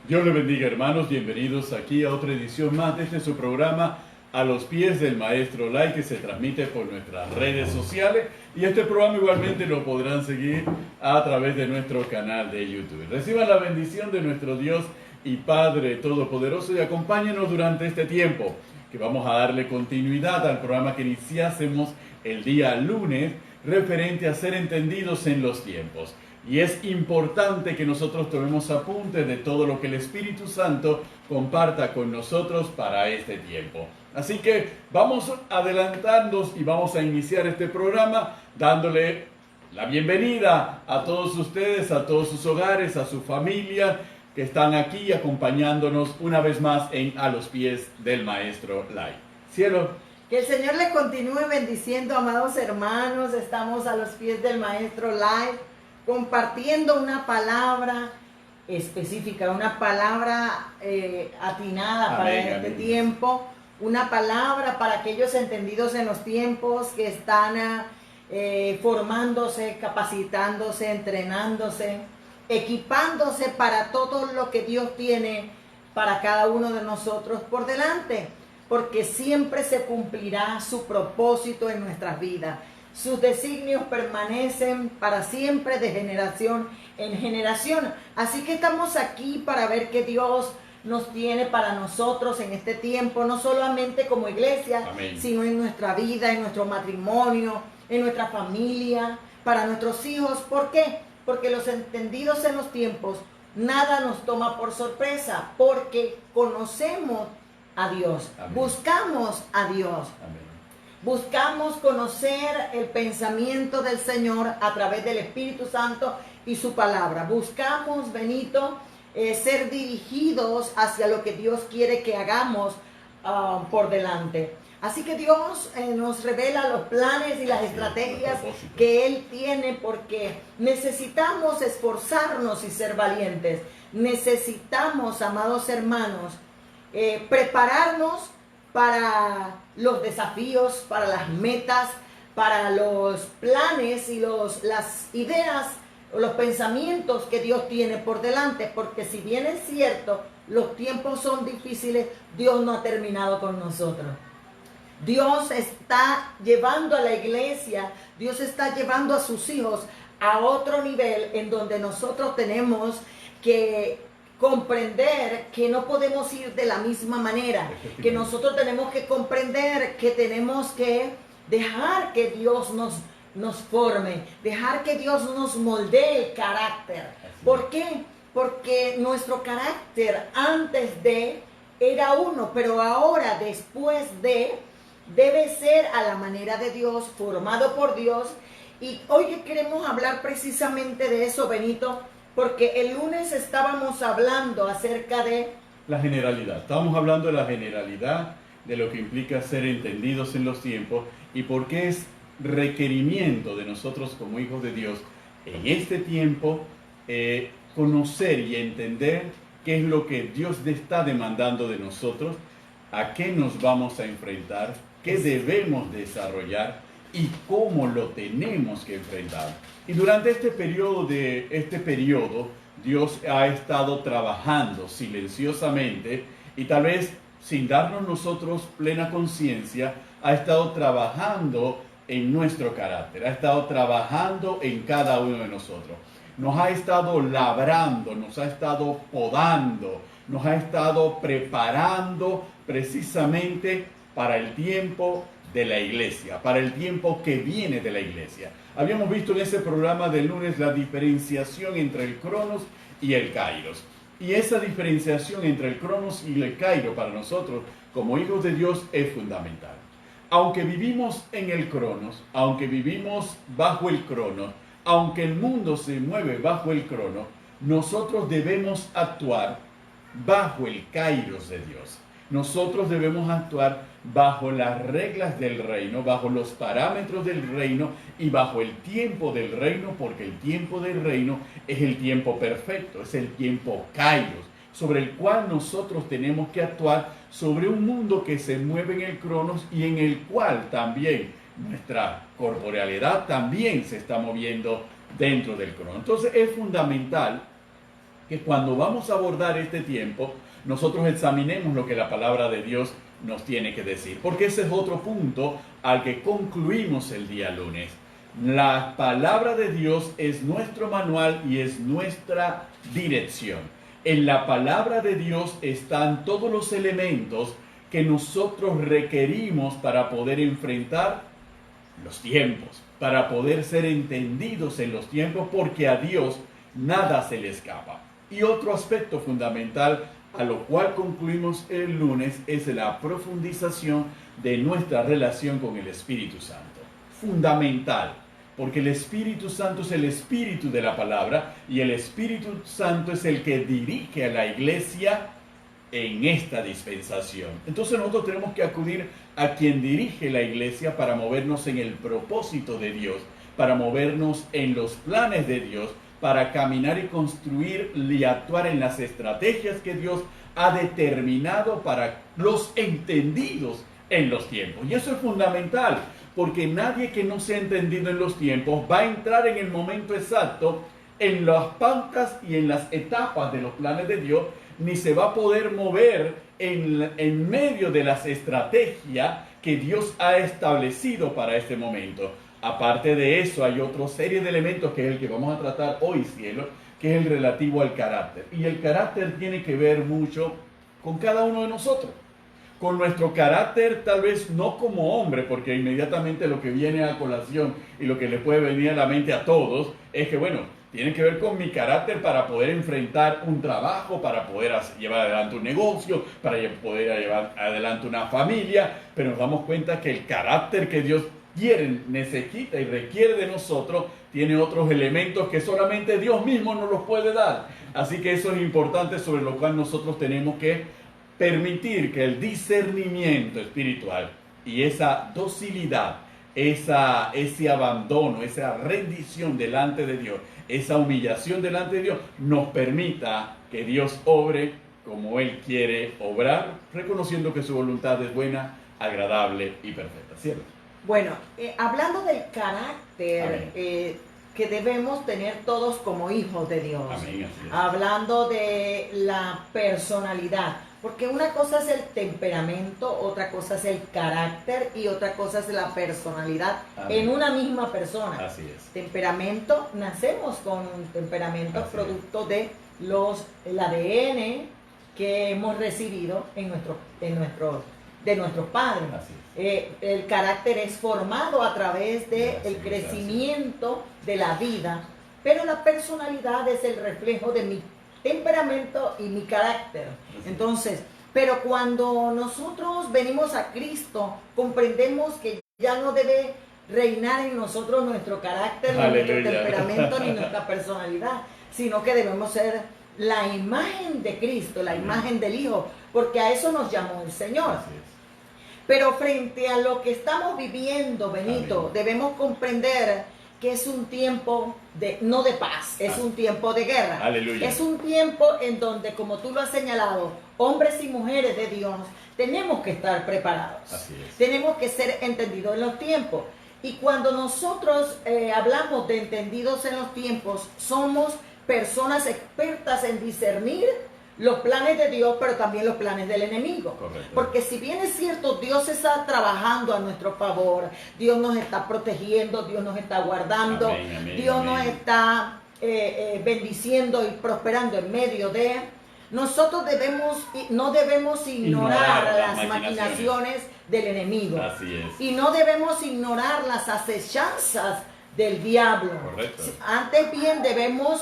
Dios le bendiga, hermanos, bienvenidos aquí a otra edición más de este su programa A los pies del Maestro Lai, que se transmite por nuestras redes sociales, y este programa igualmente lo podrán seguir a través de nuestro canal de YouTube. Reciban la bendición de nuestro Dios y Padre Todopoderoso y acompáñenos durante este tiempo, que vamos a darle continuidad al programa que iniciásemos el día lunes, referente a ser entendidos en los tiempos. Y es importante que nosotros tomemos apunte de todo lo que el Espíritu Santo comparta con nosotros para este tiempo. Así que vamos adelantándonos y vamos a iniciar este programa dándole la bienvenida a todos ustedes, a todos sus hogares, a su familia que están aquí acompañándonos una vez más en A los pies del Maestro Lai. Cielo. Que el Señor les continúe bendiciendo, amados hermanos. Estamos a los pies del Maestro Lai, compartiendo una palabra específica, una palabra atinada para este tiempo, una palabra para aquellos entendidos en los tiempos que están formándose, capacitándose, entrenándose, equipándose para todo lo que Dios tiene para cada uno de nosotros por delante, porque siempre se cumplirá su propósito en nuestras vidas. Sus designios permanecen para siempre, de generación en generación. Así que estamos aquí para ver qué Dios nos tiene para nosotros en este tiempo, no solamente como iglesia, Amén, sino en nuestra vida, en nuestro matrimonio, en nuestra familia, para nuestros hijos. ¿Por qué? Porque los entendidos en los tiempos, nada nos toma por sorpresa, porque conocemos a Dios, amén, buscamos a Dios. amén. Buscamos conocer el pensamiento del Señor a través del Espíritu Santo y su palabra. Buscamos, Benito, ser dirigidos hacia lo que Dios quiere que hagamos por delante. Así que Dios nos revela los planes y las estrategias que Él tiene, porque necesitamos esforzarnos y ser valientes. Necesitamos, amados hermanos, prepararnos para los desafíos, para las metas, para los planes y las ideas o los pensamientos que Dios tiene por delante, porque si bien es cierto, los tiempos son difíciles, Dios no ha terminado con nosotros. Dios está llevando a la iglesia, Dios está llevando a sus hijos a otro nivel en donde nosotros tenemos que comprender que no podemos ir de la misma manera, que nosotros tenemos que comprender que tenemos que dejar que Dios nos forme, dejar que Dios nos moldee el carácter. ¿Por qué? Porque nuestro carácter antes de era uno, pero ahora después de debe ser a la manera de Dios, formado por Dios. Y hoy queremos hablar precisamente de eso, Benito, porque el lunes estábamos hablando acerca de la generalidad. Estábamos hablando de la generalidad, de lo que implica ser entendidos en los tiempos y por qué es requerimiento de nosotros como hijos de Dios en este tiempo conocer y entender qué es lo que Dios está demandando de nosotros, a qué nos vamos a enfrentar, qué debemos desarrollar y cómo lo tenemos que enfrentar. Y durante este periodo, Dios ha estado trabajando silenciosamente y tal vez sin darnos nosotros plena conciencia, ha estado trabajando en nuestro carácter, ha estado trabajando en cada uno de nosotros. Nos ha estado labrando, nos ha estado podando, nos ha estado preparando precisamente para el tiempo de la iglesia, para el tiempo que viene de la iglesia. Habíamos visto en ese programa del lunes la diferenciación entre el Cronos y el Kairos. Y esa diferenciación entre el Cronos y el Kairos para nosotros como hijos de Dios es fundamental. Aunque vivimos en el Cronos, aunque vivimos bajo el Cronos, aunque el mundo se mueve bajo el Cronos, nosotros debemos actuar bajo el Kairos de Dios. Nosotros debemos actuar bajo las reglas del reino, bajo los parámetros del reino y bajo el tiempo del reino, porque el tiempo del reino es el tiempo perfecto, es el tiempo Kairos, sobre el cual nosotros tenemos que actuar sobre un mundo que se mueve en el Cronos y en el cual también nuestra corporealidad también se está moviendo dentro del Cronos. Entonces es fundamental que cuando vamos a abordar este tiempo, nosotros examinemos lo que la palabra de Dios nos tiene que decir. Porque ese es otro punto al que concluimos el día lunes. La palabra de Dios es nuestro manual y es nuestra dirección. En la palabra de Dios están todos los elementos que nosotros requerimos para poder enfrentar los tiempos, para poder ser entendidos en los tiempos, porque a Dios nada se le escapa. Y otro aspecto fundamental a lo cual concluimos el lunes es la profundización de nuestra relación con el Espíritu Santo. Fundamental, porque el Espíritu Santo es el espíritu de la palabra y el Espíritu Santo es el que dirige a la iglesia en esta dispensación. Entonces nosotros tenemos que acudir a quien dirige la iglesia para movernos en el propósito de Dios, para movernos en los planes de Dios, para caminar y construir y actuar en las estrategias que Dios ha determinado para los entendidos en los tiempos. Y eso es fundamental, porque nadie que no sea entendido en los tiempos va a entrar en el momento exacto en las pautas y en las etapas de los planes de Dios, ni se va a poder mover en medio de las estrategias que Dios ha establecido para este momento. Aparte de eso, hay otra serie de elementos que es el que vamos a tratar hoy, cielo, que es el relativo al carácter. Y el carácter tiene que ver mucho con cada uno de nosotros. Con nuestro carácter, tal vez no como hombre, porque inmediatamente lo que viene a colación y lo que le puede venir a la mente a todos es que, bueno, tiene que ver con mi carácter para poder enfrentar un trabajo, para poder llevar adelante un negocio, para poder llevar adelante una familia, pero nos damos cuenta que el carácter que Dios quiere, necesita y requiere de nosotros tiene otros elementos que solamente Dios mismo nos los puede dar. Así que eso es importante, sobre lo cual nosotros tenemos que permitir que el discernimiento espiritual y esa docilidad, ese abandono, esa rendición delante de Dios, esa humillación delante de Dios, nos permita que Dios obre como Él quiere obrar, reconociendo que su voluntad es buena, agradable y perfecta. ¿Cierto? Bueno, hablando del carácter que debemos tener todos como hijos de Dios. Amén, así es. Hablando de la personalidad. Porque una cosa es el temperamento, otra cosa es el carácter y otra cosa es la personalidad. Amén. En una misma persona. Así es. Temperamento, nacemos con un temperamento así producto de el ADN que hemos recibido de nuestros padres. Así es. El carácter es formado a través del crecimiento de la vida, pero la personalidad es el reflejo de mi temperamento y mi carácter. Entonces, pero cuando nosotros venimos a Cristo, comprendemos que ya no debe reinar en nosotros nuestro carácter, ni nuestro temperamento, ni nuestra personalidad, sino que debemos ser la imagen de Cristo, la imagen del Hijo, porque a eso nos llamó el Señor. Pero frente a lo que estamos viviendo, Benito, debemos comprender que es un tiempo no de paz, es un tiempo de guerra. Aleluya. Es un tiempo en donde, como tú lo has señalado, hombres y mujeres de Dios, tenemos que estar preparados. Así es. Tenemos que ser entendidos en los tiempos. Y cuando nosotros hablamos de entendidos en los tiempos, somos personas expertas en discernir los planes de Dios, pero también los planes del enemigo. Correcto. Porque si bien es cierto, Dios está trabajando a nuestro favor, Dios nos está protegiendo, Dios nos está guardando, amén, Dios amén. Nos está bendiciendo y prosperando en medio de... Nosotros no debemos ignorar las maquinaciones del enemigo. Así es. Y no debemos ignorar las acechanzas del diablo. Correcto. Antes bien debemos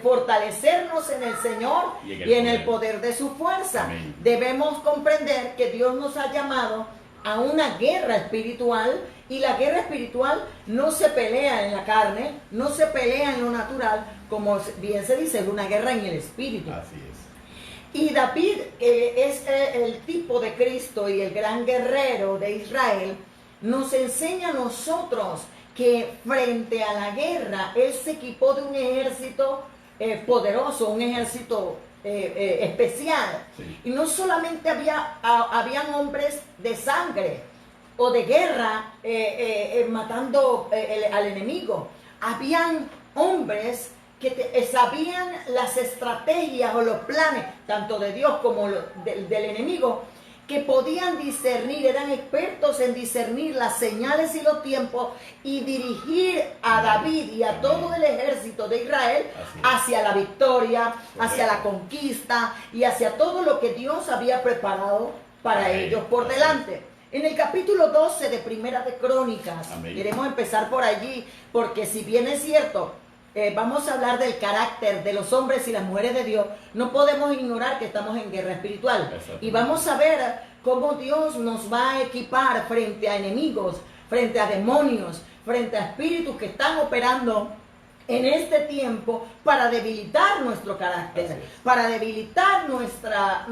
fortalecernos en el Señor y en el poder de su fuerza. Amén. Debemos comprender que Dios nos ha llamado a una guerra espiritual, y la guerra espiritual no se pelea en la carne, no se pelea en lo natural, como bien se dice, es una guerra en el espíritu. Así es. Y David es el tipo de Cristo y el gran guerrero de Israel, nos enseña a nosotros que frente a la guerra, él se equipó de un ejército poderoso, un ejército especial. Sí. Y no solamente habían hombres de sangre o de guerra matando al enemigo. Habían hombres sabían las estrategias o los planes, tanto de Dios como del enemigo, que podían discernir, eran expertos en discernir las señales y los tiempos y dirigir a David y a todo el ejército de Israel hacia la victoria, hacia la conquista y hacia todo lo que Dios había preparado para ellos por delante. En el capítulo 12 de Primera de Crónicas, queremos empezar por allí, porque si bien es cierto, vamos a hablar del carácter de los hombres y las mujeres de Dios, no podemos ignorar que estamos en guerra espiritual. Y vamos a ver cómo Dios nos va a equipar frente a enemigos, frente a demonios, frente a espíritus que están operando en este tiempo para debilitar nuestro carácter, para debilitar nuestras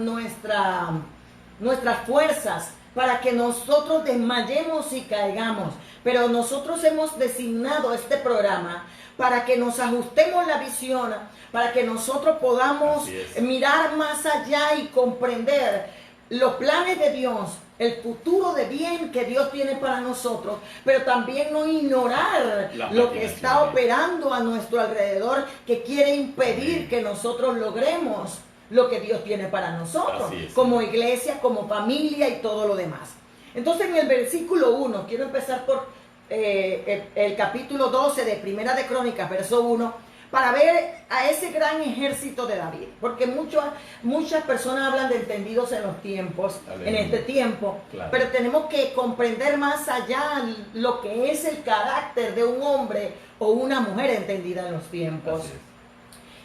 fuerzas, para que nosotros desmayemos y caigamos. Pero nosotros hemos designado este programa para que nos ajustemos la visión, para que nosotros podamos mirar más allá y comprender los planes de Dios, el futuro de bien que Dios tiene para nosotros, pero también no ignorar lo que está operando a nuestro alrededor, que quiere impedir que nosotros logremos lo que Dios tiene para nosotros, como iglesia, como familia y todo lo demás. Entonces en el versículo 1, quiero empezar por el capítulo 12 de Primera de Crónicas, verso 1, para ver a ese gran ejército de David, porque muchas personas hablan de entendidos en los tiempos, en este tiempo, pero tenemos que comprender más allá lo que es el carácter de un hombre o una mujer entendida en los tiempos.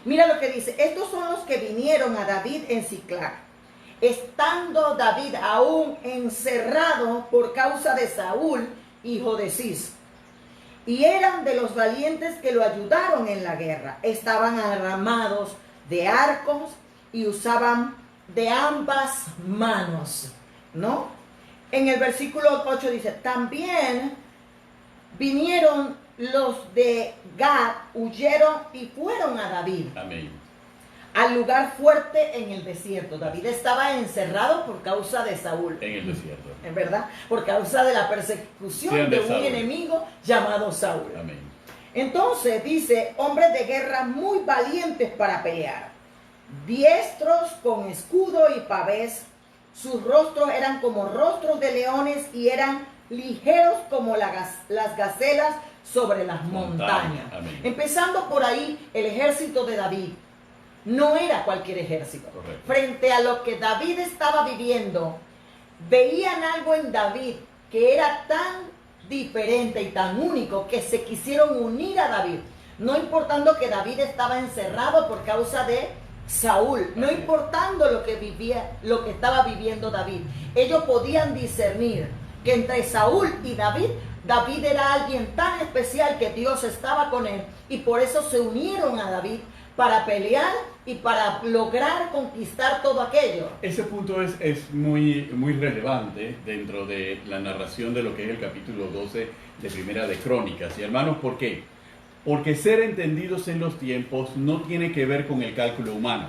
Mira lo que dice: estos son los que vinieron a David en Siclag, estando David aún encerrado por causa de Saúl, hijo de Cis, y eran de los valientes que lo ayudaron en la guerra. Estaban armados de arcos y usaban de ambas manos, ¿no? En el versículo 8 dice: también vinieron los de Gad, huyeron y fueron a David. Amén. Al lugar fuerte en el desierto. David estaba encerrado por causa de Saúl. En el desierto. ¿En verdad? Por causa de la persecución de un enemigo llamado Saúl. Amén. Entonces dice: hombres de guerra muy valientes para pelear, diestros con escudo y pavés, sus rostros eran como rostros de leones y eran ligeros como las gacelas sobre las montañas. Empezando por ahí, el ejército de David no era cualquier ejército. Correcto. Frente a lo que David estaba viviendo, veían algo en David que era tan diferente y tan único que se quisieron unir a David, no importando que David estaba encerrado por causa de Saúl, no importando lo que estaba viviendo David. Ellos podían discernir que entre Saúl y David era alguien tan especial que Dios estaba con él, y por eso se unieron a David para pelear y para lograr conquistar todo aquello. Ese punto es muy, muy relevante dentro de la narración de lo que es el capítulo 12 de Primera de Crónicas. Y hermanos, ¿por qué? Porque ser entendidos en los tiempos no tiene que ver con el cálculo humano,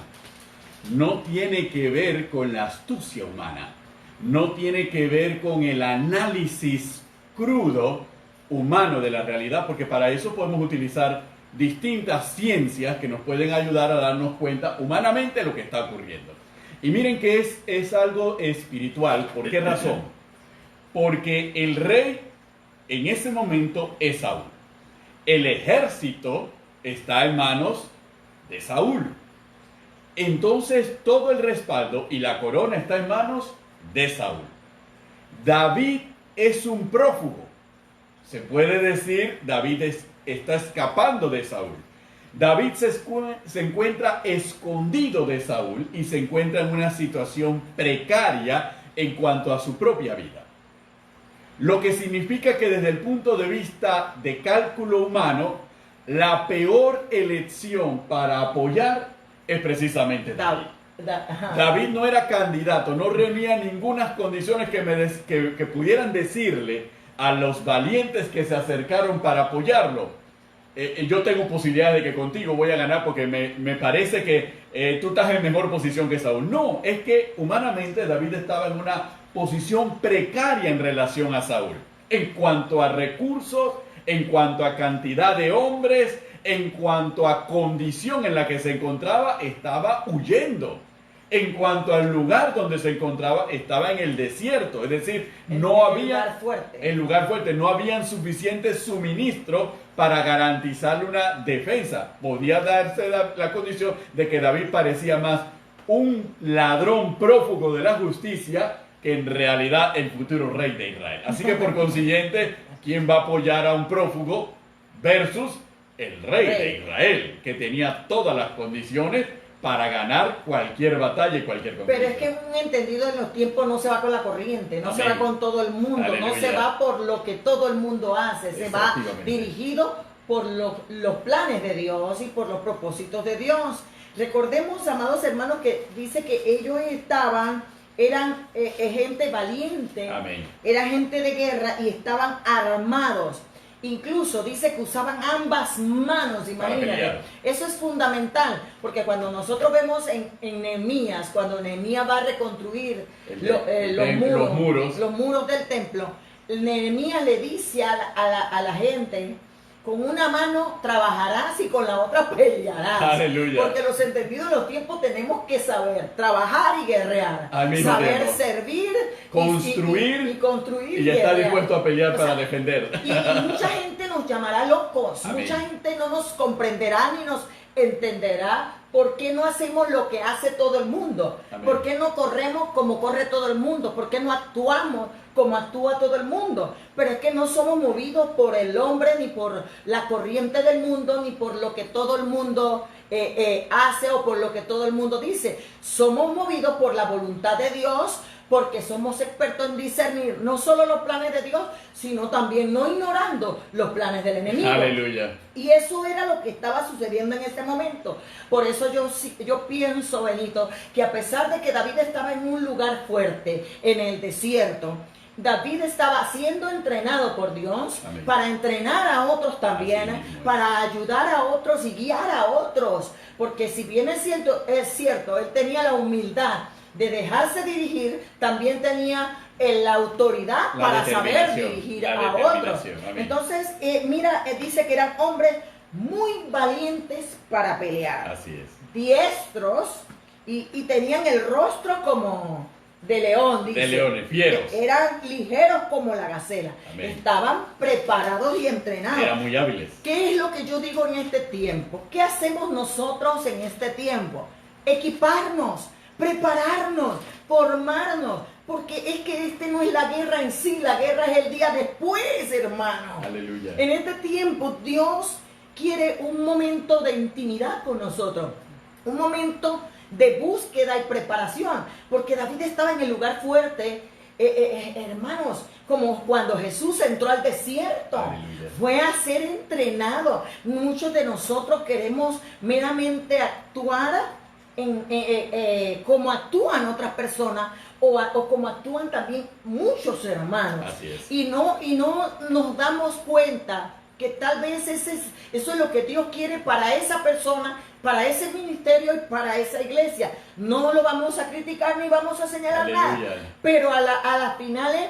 no tiene que ver con la astucia humana, no tiene que ver con el análisis crudo humano de la realidad, porque para eso podemos utilizar distintas ciencias que nos pueden ayudar a darnos cuenta humanamente de lo que está ocurriendo. Y miren que es algo espiritual. ¿Por qué razón? Porque el rey en ese momento es Saúl. El ejército está en manos de Saúl. Entonces todo el respaldo y la corona está en manos de Saúl. David es un prófugo. Se puede decir, David está escapando de Saúl. David se encuentra escondido de Saúl y se encuentra en una situación precaria en cuanto a su propia vida. Lo que significa que desde el punto de vista de cálculo humano, la peor elección para apoyar es precisamente David. David no era candidato, no reunía ninguna condiciones que pudieran decirle a los valientes que se acercaron para apoyarlo: yo tengo posibilidad de que contigo voy a ganar porque me parece que tú estás en mejor posición que Saúl. No, es que humanamente David estaba en una posición precaria en relación a Saúl, en cuanto a recursos, en cuanto a cantidad de hombres, En cuanto a condición en la que se encontraba, estaba huyendo. En cuanto al lugar donde se encontraba, estaba en el desierto. Es decir, no había el lugar fuerte, no habían suficientes suministros para garantizarle una defensa. Podía darse la condición de que David parecía más un ladrón prófugo de la justicia que en realidad el futuro rey de Israel. Así que por consiguiente, ¿quién va a apoyar a un prófugo versus el rey de Israel, que tenía todas las condiciones para ganar cualquier batalla y cualquier conflicto? Pero es que un entendido en los tiempos no se va con la corriente, no se va con todo el mundo, no se va por lo que todo el mundo hace, se va dirigido por los planes de Dios y por los propósitos de Dios. Recordemos, amados hermanos, que dice que ellos eran gente valiente, Amén. Era gente de guerra y estaban armados. Incluso dice que usaban ambas manos, imagínate. Eso es fundamental, porque cuando nosotros vemos en Nehemías, cuando Nehemías va a reconstruir los muros del templo, Nehemías le dice a la gente: con una mano trabajarás y con la otra pelearás. Aleluya. Porque los entendidos de los tiempos tenemos que saber trabajar y guerrear. Saber servir, construir y construir. Y estar dispuesto a pelear para defender. Y mucha gente nos llamará locos. Amén. Mucha gente no nos comprenderá ni nos entenderá por qué no hacemos lo que hace todo el mundo. Amén. ¿Por qué no corremos como corre todo el mundo? ¿Por qué no actuamos como actúa todo el mundo? Pero es que no somos movidos por el hombre, ni por la corriente del mundo, ni por lo que todo el mundo hace o por lo que todo el mundo dice. Somos movidos por la voluntad de Dios, porque somos expertos en discernir no solo los planes de Dios, sino también no ignorando los planes del enemigo. Aleluya. Y eso era lo que estaba sucediendo en este momento. Por eso yo pienso, Benito, que a pesar de que David estaba en un lugar fuerte, en el desierto, David estaba siendo entrenado por Dios. Amén. Para entrenar a otros también, para ayudar a otros y guiar a otros. Porque si bien es cierto, él tenía la humildad de dejarse dirigir, también tenía la autoridad para saber dirigir a otros. Amén. Entonces, dice que eran hombres muy valientes para pelear. Así es. Diestros y tenían el rostro como de león, dice. De leones, fieros. Eran ligeros como la gacela. Amén. Estaban preparados y entrenados. Eran muy hábiles. ¿Qué es lo que yo digo en este tiempo? ¿Qué hacemos nosotros en este tiempo? Equiparnos, prepararnos, formarnos, porque es que no es la guerra en sí, la guerra es el día después, hermano. Aleluya. En este tiempo Dios quiere un momento de intimidad con nosotros, un momento de búsqueda y preparación, porque David estaba en el lugar fuerte, hermanos, como cuando Jesús entró al desierto. Aleluya. Fue a ser entrenado. Muchos de nosotros queremos meramente actuar como actúan otras personas o como actúan también muchos hermanos. Así es. Y no nos damos cuenta que tal vez eso es lo que Dios quiere para esa persona, para ese ministerio y para esa iglesia. No lo vamos a criticar ni vamos a señalar. Aleluya. Nada, pero a las finales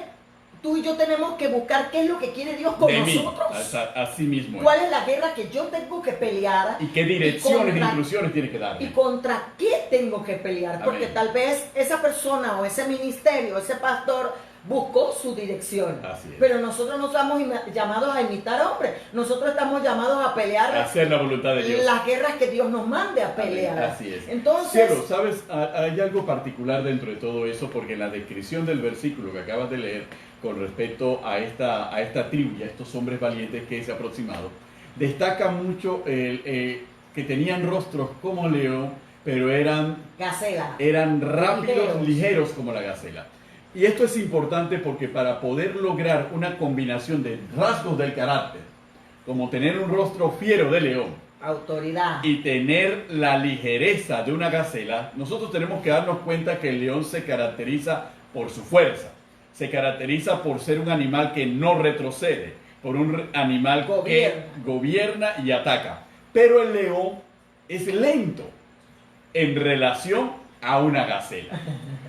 tú y yo tenemos que buscar qué es lo que quiere Dios con nosotros. Así mismo. ¿Cuál es la guerra que yo tengo que pelear? ¿Y qué direcciones e instrucciones tiene que dar? ¿Y contra qué tengo que pelear? Amén. Porque tal vez esa persona o ese ministerio, ese pastor buscó su dirección. Así es. Pero nosotros no estamos llamados a imitar hombres. Nosotros estamos llamados a pelear. A hacer la voluntad de Dios. Las guerras que Dios nos mande a pelear. Amén. Así es. Entonces, Cielo, ¿sabes? Hay algo particular dentro de todo eso, porque en la descripción del versículo que acabas de leer, con respecto a esta tribu y a estos hombres valientes que se aproximado, destaca mucho que tenían rostros como león, pero eran rápidos, ligeros como la gacela. Y esto es importante porque para poder lograr una combinación de rasgos del carácter, como tener un rostro fiero de león, autoridad, y tener la ligereza de una gacela, nosotros tenemos que darnos cuenta que el león se caracteriza por su fuerza. Se caracteriza por ser un animal que no retrocede, por un animal que gobierna y ataca. Pero el león es lento en relación a una gacela.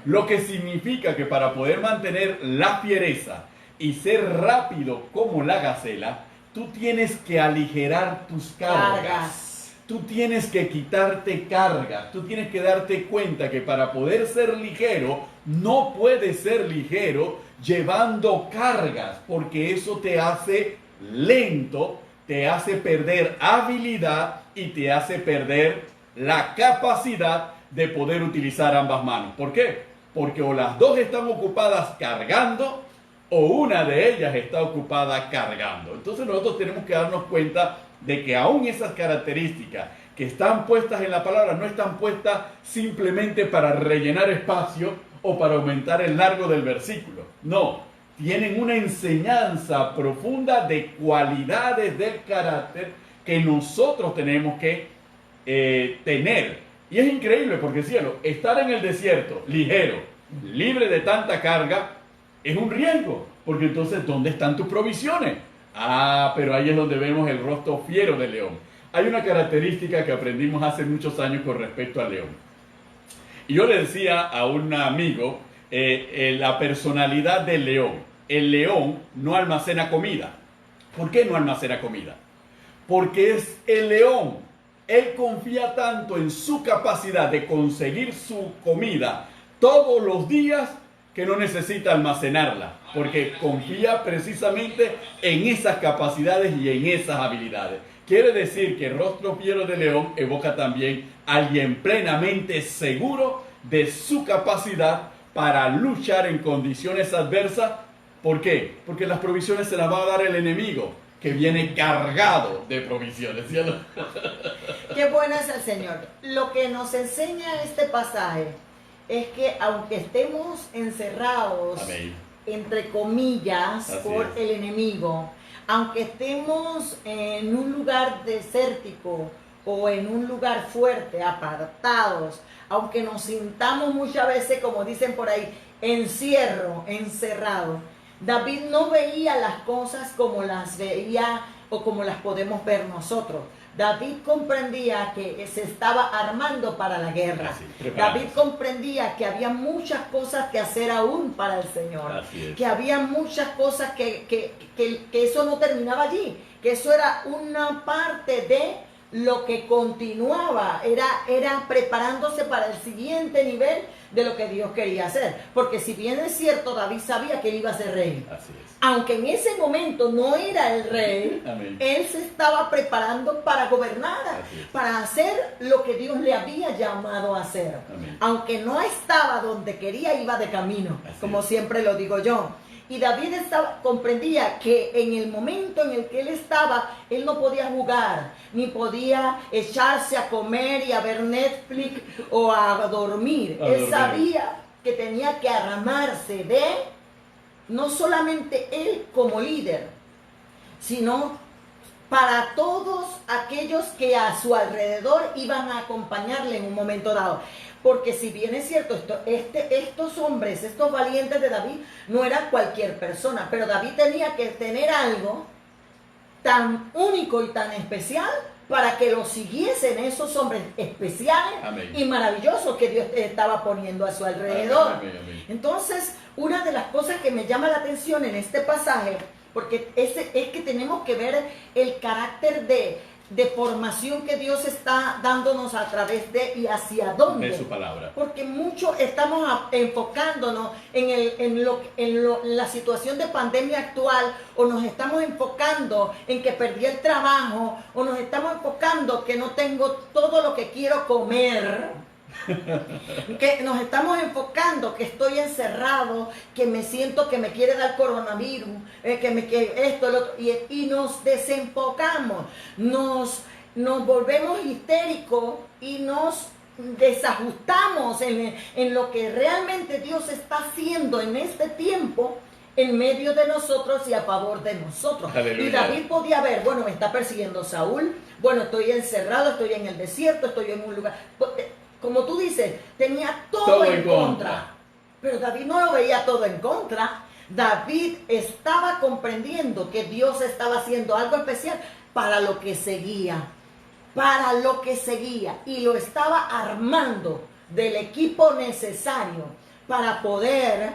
Lo que significa que para poder mantener la fiereza y ser rápido como la gacela, tú tienes que aligerar tus cargas. Tú tienes que quitarte cargas. Tú tienes que darte cuenta que para poder ser ligero, no puedes ser ligero llevando cargas, porque eso te hace lento, te hace perder habilidad y te hace perder la capacidad de poder utilizar ambas manos. ¿Por qué? Porque o las dos están ocupadas cargando o una de ellas está ocupada cargando. Entonces nosotros tenemos que darnos cuenta de que aún esas características que están puestas en la palabra no están puestas simplemente para rellenar espacio o para aumentar el largo del versículo. No, tienen una enseñanza profunda de cualidades del carácter que nosotros tenemos que tener. Y es increíble porque, cielo, estar en el desierto ligero, libre de tanta carga, es un riesgo. Porque entonces, ¿dónde están tus provisiones? Ah, pero ahí es donde vemos el rostro fiero del león. Hay una característica que aprendimos hace muchos años con respecto al león. Y yo le decía a un amigo la personalidad del león. El león no almacena comida. ¿Por qué no almacena comida? Porque es el león. Él confía tanto en su capacidad de conseguir su comida todos los días que no necesita almacenarla, porque confía precisamente en esas capacidades y en esas habilidades. Quiere decir que el rostro fiero de león evoca también a alguien plenamente seguro de su capacidad para luchar en condiciones adversas. ¿Por qué? Porque las provisiones se las va a dar el enemigo, que viene cargado de provisiones, ¿cierto? Qué bueno es el Señor. Lo que nos enseña este pasaje es que aunque estemos encerrados, amén, entre comillas, así por es, el enemigo, aunque estemos en un lugar desértico o en un lugar fuerte, apartados, aunque nos sintamos muchas veces, como dicen por ahí, encerrado, David no veía las cosas como las veía o como las podemos ver nosotros. David comprendía que se estaba armando para la guerra. David comprendía que había muchas cosas que hacer aún para el Señor. Que había muchas cosas que eso no terminaba allí. Que eso era una parte de lo que continuaba. Era preparándose para el siguiente nivel de lo que Dios quería hacer. Porque si bien es cierto, David sabía que él iba a ser rey. Así es. Aunque en ese momento no era el rey, amén, él se estaba preparando para gobernar, para hacer lo que Dios le había llamado a hacer. Amén. Aunque no estaba donde quería, iba de camino, así como es, siempre lo digo yo. Y David comprendía que en el momento en el que él estaba, él no podía jugar, ni podía echarse a comer y a ver Netflix o a dormir. Él sabía que tenía que armarse de, no solamente él como líder, sino para todos aquellos que a su alrededor iban a acompañarle en un momento dado. Porque si bien es cierto, estos hombres, estos valientes de David, no eran cualquier persona, pero David tenía que tener algo tan único y tan especial para que lo siguiesen esos hombres especiales, amén, y maravillosos que Dios estaba poniendo a su alrededor. Amén, amén. Entonces, una de las cosas que me llama la atención en este pasaje, porque es que tenemos que ver el carácter de formación que Dios está dándonos a través de y hacia dónde. De su palabra. Porque mucho estamos enfocándonos en la situación de pandemia actual, o nos estamos enfocando en que perdí el trabajo, o nos estamos enfocando que no tengo todo lo que quiero comer. Que nos estamos enfocando que estoy encerrado, que me siento que me quiere dar coronavirus, que esto, el otro, y nos desenfocamos, nos volvemos histéricos y nos desajustamos en lo que realmente Dios está haciendo en este tiempo en medio de nosotros y a favor de nosotros. Aleluya. Y David podía ver, bueno, me está persiguiendo Saúl, bueno, estoy encerrado, estoy en el desierto, estoy en un lugar... Como tú dices, tenía todo en contra. Pero David no lo veía todo en contra. David estaba comprendiendo que Dios estaba haciendo algo especial para lo que seguía. Para lo que seguía. Y lo estaba armando del equipo necesario para poder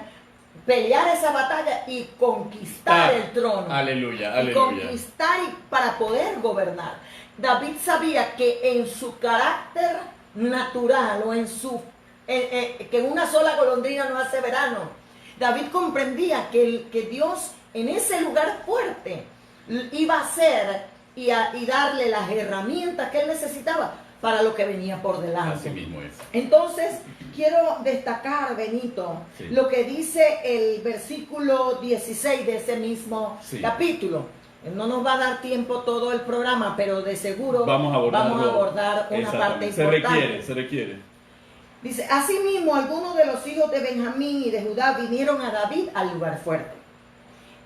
pelear esa batalla y conquistar el trono. Aleluya, Y aleluya. conquistar para poder gobernar. David sabía que en su carácter natural o en su que una sola golondrina no hace verano. David comprendía que Dios en ese lugar fuerte iba a hacer y darle las herramientas que él necesitaba para lo que venía por delante. Así mismo es. Entonces, quiero destacar, Benito, Sí. lo que dice el versículo 16 de ese mismo Sí. capítulo. No nos va a dar tiempo todo el programa, pero de seguro Vamos a abordar una parte importante. Se requiere. Dice, asimismo, algunos de los hijos de Benjamín y de Judá vinieron a David al lugar fuerte.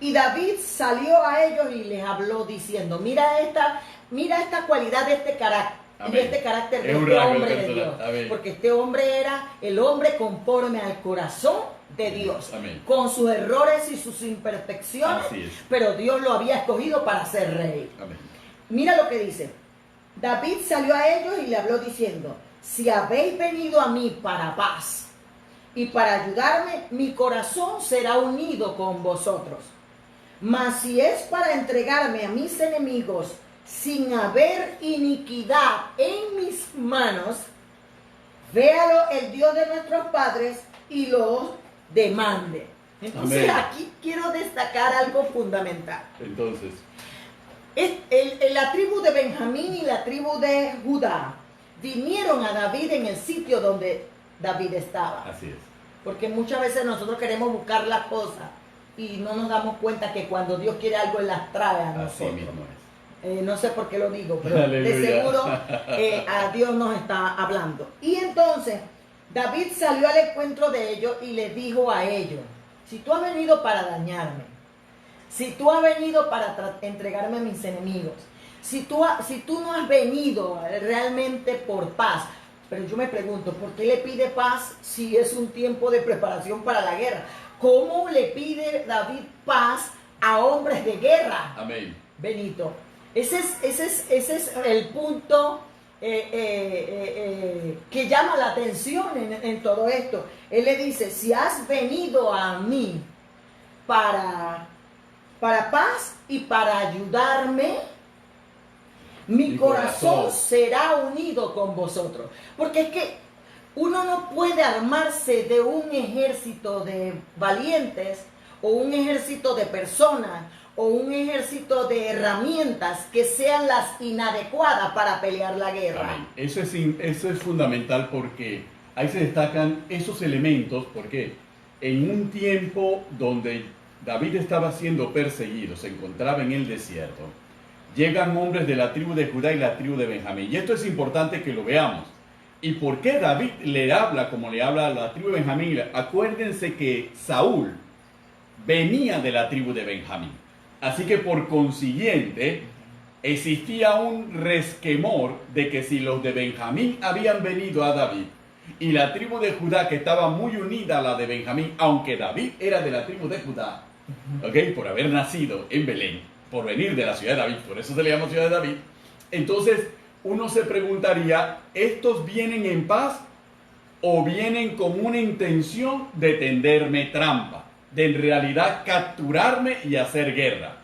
Y David salió a ellos y les habló diciendo, mira esta cualidad de este carácter. Amén. Y este carácter de Es un este rasgo hombre de personal. Dios. Amén. Porque este hombre era el hombre conforme al corazón de Dios. Amén. Con sus errores y sus imperfecciones. Así es. Pero Dios lo había escogido para ser rey. Amén. Mira lo que dice. David salió a ellos y le habló diciendo, si habéis venido a mí para paz y para ayudarme, mi corazón será unido con vosotros. Mas si es para entregarme a mis enemigos sin haber iniquidad en mis manos, véalo el Dios de nuestros padres y lo demande. Entonces Amén. aquí quiero destacar algo fundamental. Entonces, La tribu de Benjamín y la tribu de Judá vinieron a David en el sitio donde David estaba. así es. Porque muchas veces nosotros queremos buscar las cosas y no nos damos cuenta que cuando Dios quiere algo, Él las trae a Así nosotros. mismo es. No sé por qué lo digo, pero de Aleluya. seguro a Dios nos está hablando. Y entonces David salió al encuentro de ellos y les dijo a ellos, si tú has venido para dañarme, si tú has venido para entregarme a mis enemigos, si tú no has venido realmente por paz, pero yo me pregunto, ¿por qué le pide paz si es un tiempo de preparación para la guerra? ¿Cómo le pide David paz a hombres de guerra? Amén. Benito, ese es el punto que llama la atención en todo esto. Él le dice, si has venido a mí para paz y para ayudarme, mi corazón será unido con vosotros. Porque es que uno no puede armarse de un ejército de valientes o un ejército de personas o un ejército de herramientas que sean las inadecuadas para pelear la guerra. Amén. Eso es fundamental porque ahí se destacan esos elementos, porque en un tiempo donde David estaba siendo perseguido, se encontraba en el desierto, llegan hombres de la tribu de Judá y la tribu de Benjamín. Y esto es importante que lo veamos. ¿Y por qué David le habla como le habla a la tribu de Benjamín? Acuérdense que Saúl venía de la tribu de Benjamín. Así que por consiguiente existía un resquemor de que si los de Benjamín habían venido a David y la tribu de Judá, que estaba muy unida a la de Benjamín, aunque David era de la tribu de Judá, ¿ok? Por haber nacido en Belén, por venir de la ciudad de David, por eso se le llama ciudad de David. Entonces uno se preguntaría, ¿estos vienen en paz o vienen con una intención de tenderme trampa, de en realidad capturarme y hacer guerra?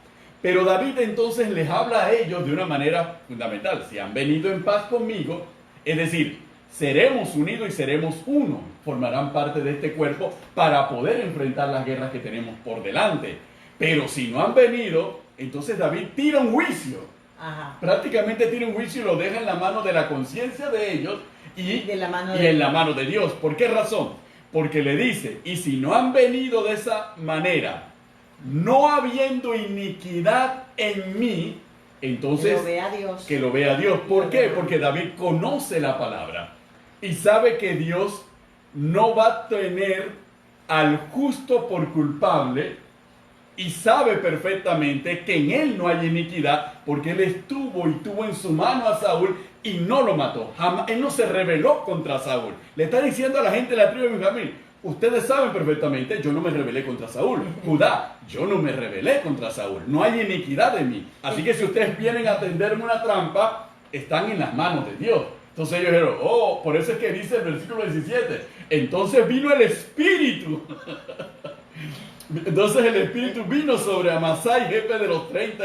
Pero David entonces les habla a ellos de una manera fundamental. Si han venido en paz conmigo, es decir, seremos unidos y seremos uno, formarán parte de este cuerpo para poder enfrentar las guerras que tenemos por delante. Pero si no han venido, entonces David tira un juicio. Ajá. Prácticamente tira un juicio y lo deja en la mano de la conciencia de ellos y en la mano de Dios. ¿Por qué razón? Porque le dice, y si no han venido de esa manera, no habiendo iniquidad en mí, entonces que lo vea Dios. Que lo vea Dios. ¿Por qué? Porque David conoce la palabra y sabe que Dios no va a tener al justo por culpable, y sabe perfectamente que en él no hay iniquidad, porque él tuvo en su mano a Saúl y no lo mató. Jamás, él no se rebeló contra Saúl. Le está diciendo a la gente de la tribu de Benjamín, ustedes saben perfectamente, yo no me rebelé contra Saúl. Judá, yo no me rebelé contra Saúl. No hay iniquidad en mí. Así que si ustedes vienen a tenderme una trampa, están en las manos de Dios. Entonces ellos dijeron, por eso es que dice el versículo 17, entonces vino el Espíritu Entonces el Espíritu vino sobre Amasai, jefe de los 30,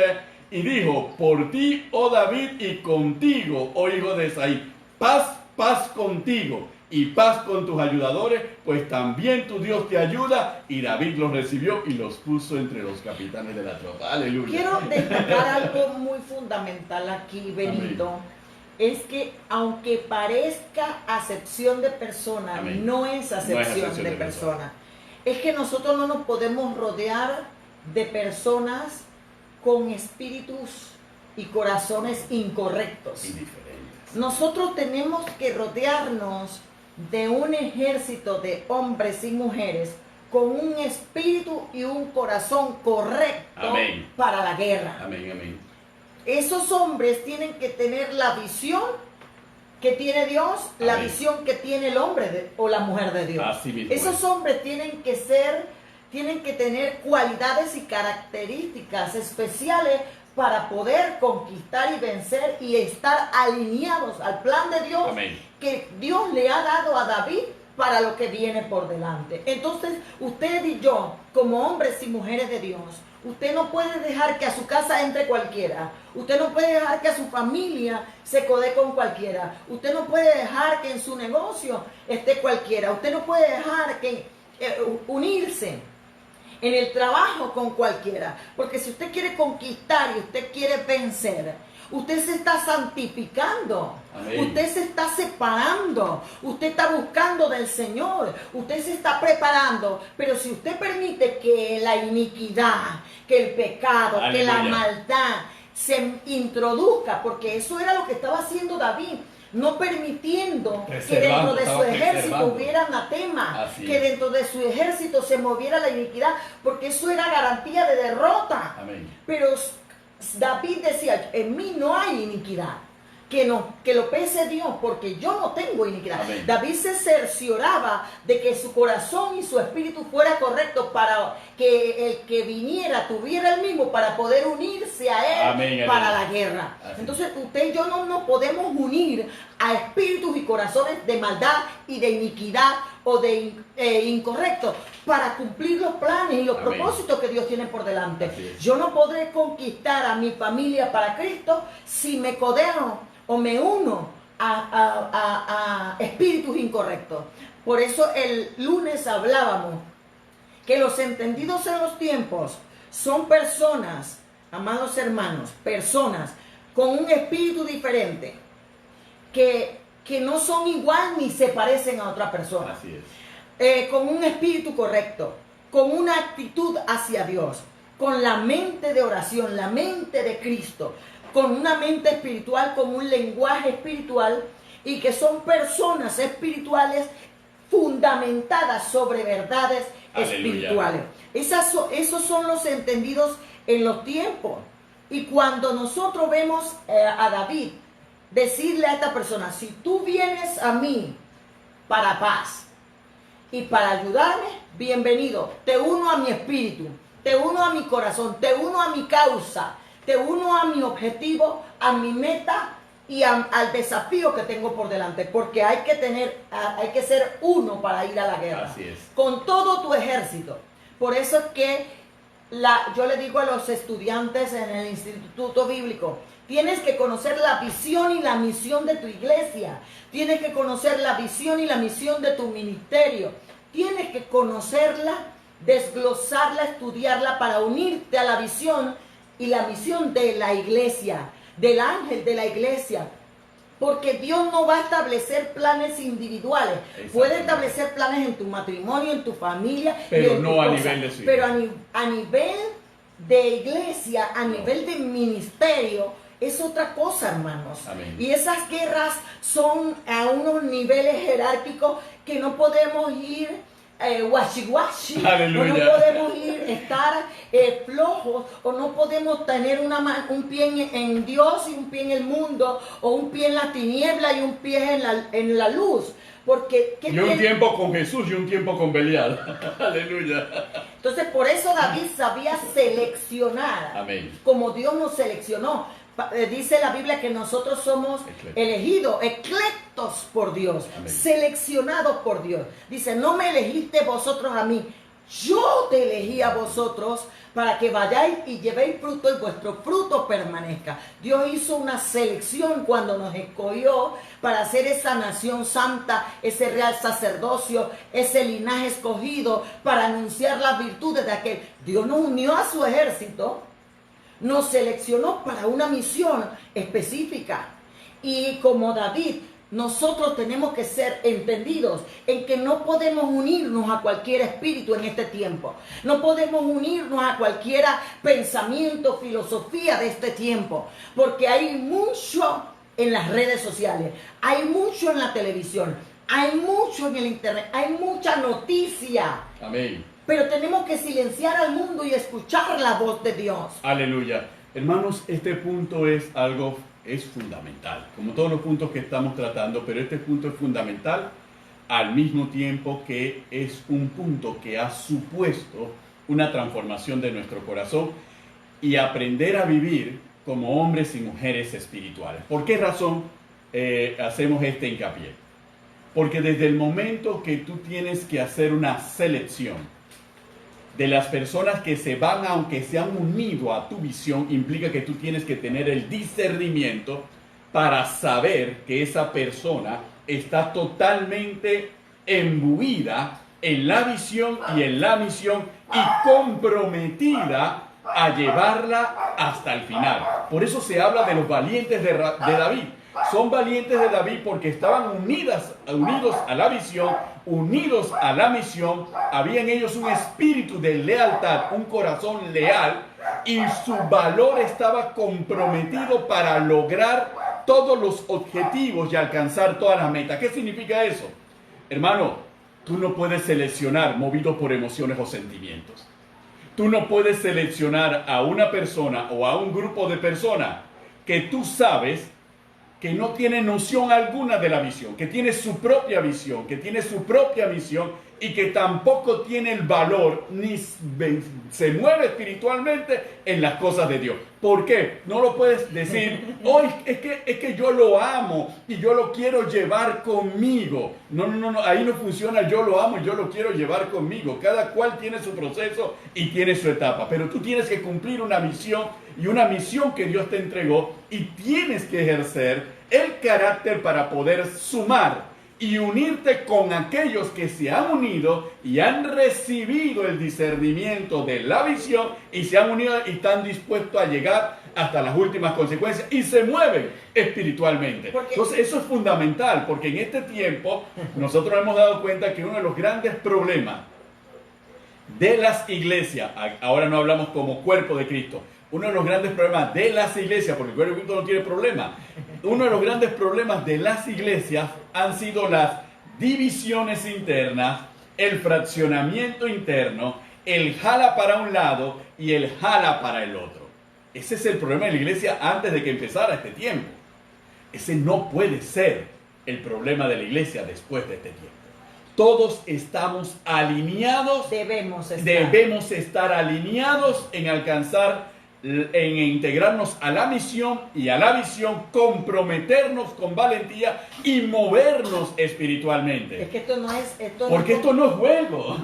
y dijo: por ti, oh David, y contigo, oh hijo de Isaí, paz, paz contigo, y paz con tus ayudadores, pues también tu Dios te ayuda. Y David los recibió y los puso entre los capitanes de la tropa. Aleluya. Quiero destacar algo muy fundamental aquí, Benito. Amén. Es que aunque parezca acepción de persona, Amén. no es acepción de persona. Es que nosotros no nos podemos rodear de personas con espíritus y corazones incorrectos. Indiferentes. Nosotros tenemos que rodearnos de un ejército de hombres y mujeres con un espíritu y un corazón correcto. Amén. Para la guerra. Amén, amén. Esos hombres tienen que tener la visión que tiene Dios, amén, la visión que tiene el hombre o la mujer de Dios. Así mismo. Esos hombres tienen que tener cualidades y características especiales para poder conquistar y vencer y estar alineados al plan de Dios. Amén. Que Dios le ha dado a David para lo que viene por delante. Entonces, usted y yo, como hombres y mujeres de Dios, usted no puede dejar que a su casa entre cualquiera. Usted no puede dejar que a su familia se codee con cualquiera. Usted no puede dejar que en su negocio esté cualquiera. Usted no puede dejar que unirse en el trabajo con cualquiera. Porque si usted quiere conquistar y usted quiere vencer, usted se está santificando. Amén. Usted se está separando. Usted está buscando del Señor. Usted se está preparando. Pero si usted permite que la iniquidad, que el pecado, aleluya, que la maldad se introduzca, porque eso era lo que estaba haciendo David, no permitiendo que dentro de su ejército hubiera anatema, que dentro de su ejército se moviera la iniquidad, porque eso era garantía de derrota. Amén. Pero David decía: en mí no hay iniquidad, que lo pese Dios, porque yo no tengo iniquidad. Amén. David se cercioraba de que su corazón y su espíritu fuera correcto para que el que viniera tuviera el mismo para poder unirse a él. Amén, para amén, la guerra. Así. Entonces usted y yo no nos podemos unir a espíritus y corazones de maldad y de iniquidad o de incorrecto para cumplir los planes y los amén, propósitos que Dios tiene por delante. Yo no podré conquistar a mi familia para Cristo si me codeo o me uno a espíritus incorrectos. Por eso el lunes hablábamos que los entendidos en los tiempos son personas, amados hermanos, personas con un espíritu diferente, que no son igual ni se parecen a otra persona. Así es. Con un espíritu correcto, con una actitud hacia Dios, con la mente de oración, la mente de Cristo, con una mente espiritual, con un lenguaje espiritual, y que son personas espirituales fundamentadas sobre verdades espirituales. Esos son los entendidos en los tiempos. Y cuando nosotros vemos a David decirle a esta persona: si tú vienes a mí para paz y para ayudarme, bienvenido, te uno a mi espíritu, te uno a mi corazón, te uno a mi causa, te uno a mi objetivo, a mi meta y al desafío que tengo por delante, porque hay que ser uno para ir a la guerra. Así es. Con todo tu ejército. Por eso es que yo le digo a los estudiantes en el Instituto Bíblico: tienes que conocer la visión y la misión de tu iglesia. Tienes que conocer la visión y la misión de tu ministerio. Tienes que conocerla, desglosarla, estudiarla para unirte a la visión y la misión de la iglesia, del ángel de la iglesia. Porque Dios no va a establecer planes individuales. Puede establecer planes en tu matrimonio, en tu familia, pero no a nivel de su iglesia. Pero a nivel de iglesia, a nivel de ministerio, es otra cosa, hermanos. Amén. Y esas guerras son a unos niveles jerárquicos que no podemos ir washi-washi, o no podemos estar flojos, o no podemos tener un pie en Dios y un pie en el mundo, o un pie en la tiniebla y un pie en la luz. Porque, y un tiempo con Jesús y un tiempo con Belial. Aleluya. Entonces por eso David sabía seleccionar. Amén. Como Dios nos seleccionó. Dice la Biblia que nosotros somos elegidos, eclectos por Dios, amén, seleccionados por Dios. Dice: no me elegiste vosotros a mí, yo te elegí a vosotros para que vayáis y llevéis fruto y vuestro fruto permanezca. Dios hizo una selección cuando nos escogió para ser esa nación santa, ese real sacerdocio, ese linaje escogido para anunciar las virtudes de aquel. Dios nos unió a su ejército, nos seleccionó para una misión específica. Y como David, nosotros tenemos que ser entendidos en que no podemos unirnos a cualquier espíritu en este tiempo. No podemos unirnos a cualquier pensamiento, filosofía de este tiempo. Porque hay mucho en las redes sociales, hay mucho en la televisión, hay mucho en el internet, hay mucha noticia. Amén. Pero tenemos que silenciar al mundo y escuchar la voz de Dios. Aleluya. Hermanos, este punto es fundamental, como todos los puntos que estamos tratando, pero este punto es fundamental al mismo tiempo que es un punto que ha supuesto una transformación de nuestro corazón y aprender a vivir como hombres y mujeres espirituales. ¿Por qué razón hacemos este hincapié? Porque desde el momento que tú tienes que hacer una selección de las personas que se van, aunque se han unido a tu visión, implica que tú tienes que tener el discernimiento para saber que esa persona está totalmente imbuida en la visión y en la misión y comprometida a llevarla hasta el final. Por eso se habla de los valientes de David. Son valientes de David porque estaban unidos a la visión, unidos a la misión. Había en ellos un espíritu de lealtad, un corazón leal, y su valor estaba comprometido para lograr todos los objetivos y alcanzar todas las metas. ¿Qué significa eso? Hermano, tú no puedes seleccionar movido por emociones o sentimientos. Tú no puedes seleccionar a una persona o a un grupo de personas que tú sabes que no tiene noción alguna de la visión, que tiene su propia visión, que tiene su propia misión y que tampoco tiene el valor ni se mueve espiritualmente en las cosas de Dios. ¿Por qué? No lo puedes decir, hoy es que yo lo amo y yo lo quiero llevar conmigo. No, ahí no funciona yo lo amo y yo lo quiero llevar conmigo. Cada cual tiene su proceso y tiene su etapa, pero tú tienes que cumplir una misión y una misión que Dios te entregó y tienes que ejercer el carácter para poder sumar y unirte con aquellos que se han unido y han recibido el discernimiento de la visión y se han unido y están dispuestos a llegar hasta las últimas consecuencias y se mueven espiritualmente. Entonces eso es fundamental porque en este tiempo nosotros hemos dado cuenta que uno de los grandes problemas de las iglesias, ahora no hablamos como cuerpo de Cristo, uno de los grandes problemas de las iglesias, porque el cuerpo de Cristo no tiene problema, uno de los grandes problemas de las iglesias han sido las divisiones internas, el fraccionamiento interno, el jala para un lado y el jala para el otro. Ese es el problema de la iglesia antes de que empezara este tiempo. Ese no puede ser el problema de la iglesia después de este tiempo. Todos estamos alineados. Debemos estar alineados en alcanzar, en integrarnos a la misión y a la visión, comprometernos con valentía y movernos espiritualmente. Es que esto no es juego.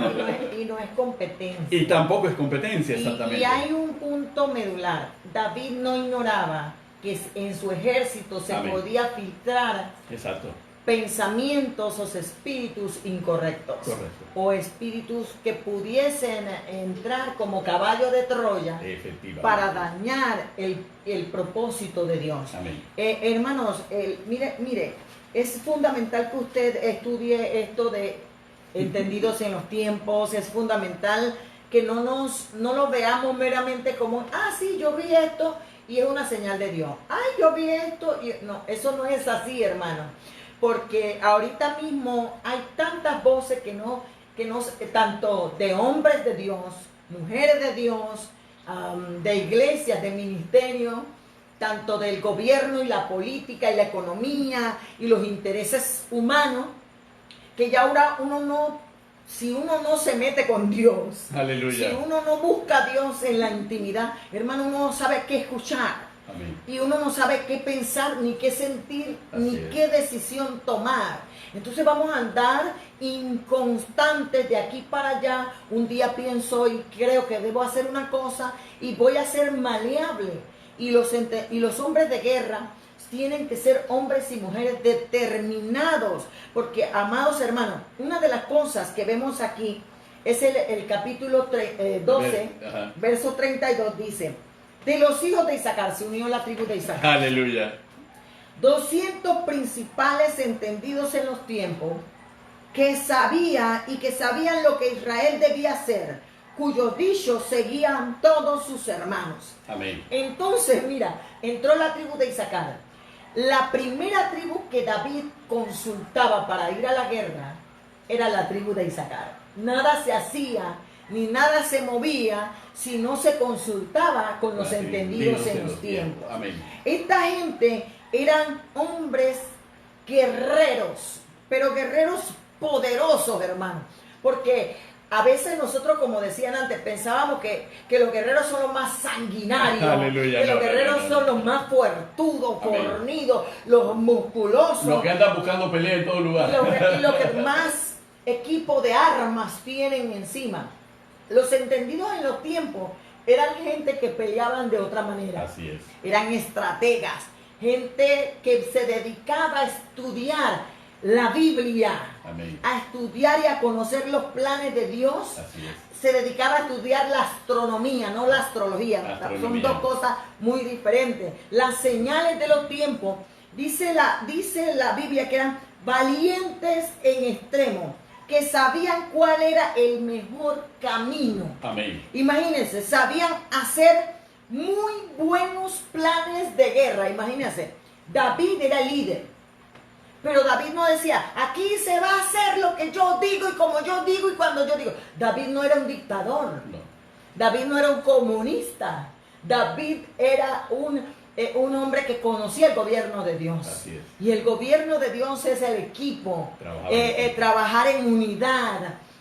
Y no es competencia. Y tampoco es competencia, exactamente. Y hay un punto medular. David no ignoraba que en su ejército se podía filtrar. Exacto. Pensamientos o espíritus incorrectos. Correcto. O espíritus que pudiesen entrar como caballo de Troya para dañar el propósito de Dios. Amén. Hermanos, mire, es fundamental que usted estudie esto de entendidos en los tiempos. Es fundamental que no lo veamos meramente como, sí, yo vi esto y es una señal de Dios. Yo vi esto y no, eso no es así, hermano. Porque ahorita mismo hay tantas voces que no, tanto de hombres de Dios, mujeres de Dios, de iglesias, de ministerio, tanto del gobierno y la política y la economía y los intereses humanos, que ya ahora si uno no se mete con Dios, aleluya, si uno no busca a Dios en la intimidad, hermano, uno no sabe qué escuchar. Amén. Y uno no sabe qué pensar, ni qué sentir, ni qué decisión tomar. Entonces vamos a andar inconstantes de aquí para allá. Un día pienso y creo que debo hacer una cosa y voy a ser maleable. Y los hombres de guerra tienen que ser hombres y mujeres determinados. Porque, amados hermanos, una de las cosas que vemos aquí es el capítulo 12, verso 32, dice: de los hijos de Isaacar, se unió la tribu de Isaacar. Aleluya. 200 principales entendidos en los tiempos que sabían lo que Israel debía hacer, cuyos dichos seguían todos sus hermanos. Amén. Entonces, mira, entró la tribu de Isaacar. La primera tribu que David consultaba para ir a la guerra era la tribu de Isaacar. Nada se hacía ni nada se movía si no se consultaba con los entendidos en los tiempos. Amén. Esta gente eran hombres guerreros, pero guerreros poderosos, hermano, porque a veces nosotros, como decían antes, pensábamos que los guerreros son los más sanguinarios, Aleluya, que los guerreros son los más fuertudos, fornidos, los musculosos, los que andan buscando pelea en todo lugar, y los que más equipo de armas tienen encima. Los entendidos en los tiempos eran gente que peleaban de otra manera. Así es. Eran estrategas, gente que se dedicaba a estudiar la Biblia. Amén. A estudiar y a conocer los planes de Dios. Así es. Se dedicaba a estudiar la astronomía, no la astrología. Son dos cosas muy diferentes. Las señales de los tiempos, dice la Biblia que eran valientes en extremo, que sabían cuál era el mejor camino. Amén. Imagínense, sabían hacer muy buenos planes de guerra. Imagínense, David era el líder, pero David no decía, aquí se va a hacer lo que yo digo y como yo digo y cuando yo digo. David no era un dictador, No. David no era un comunista, David era un hombre que conocía el gobierno de Dios. Así es. Y el gobierno de Dios es el equipo, trabajar en unidad.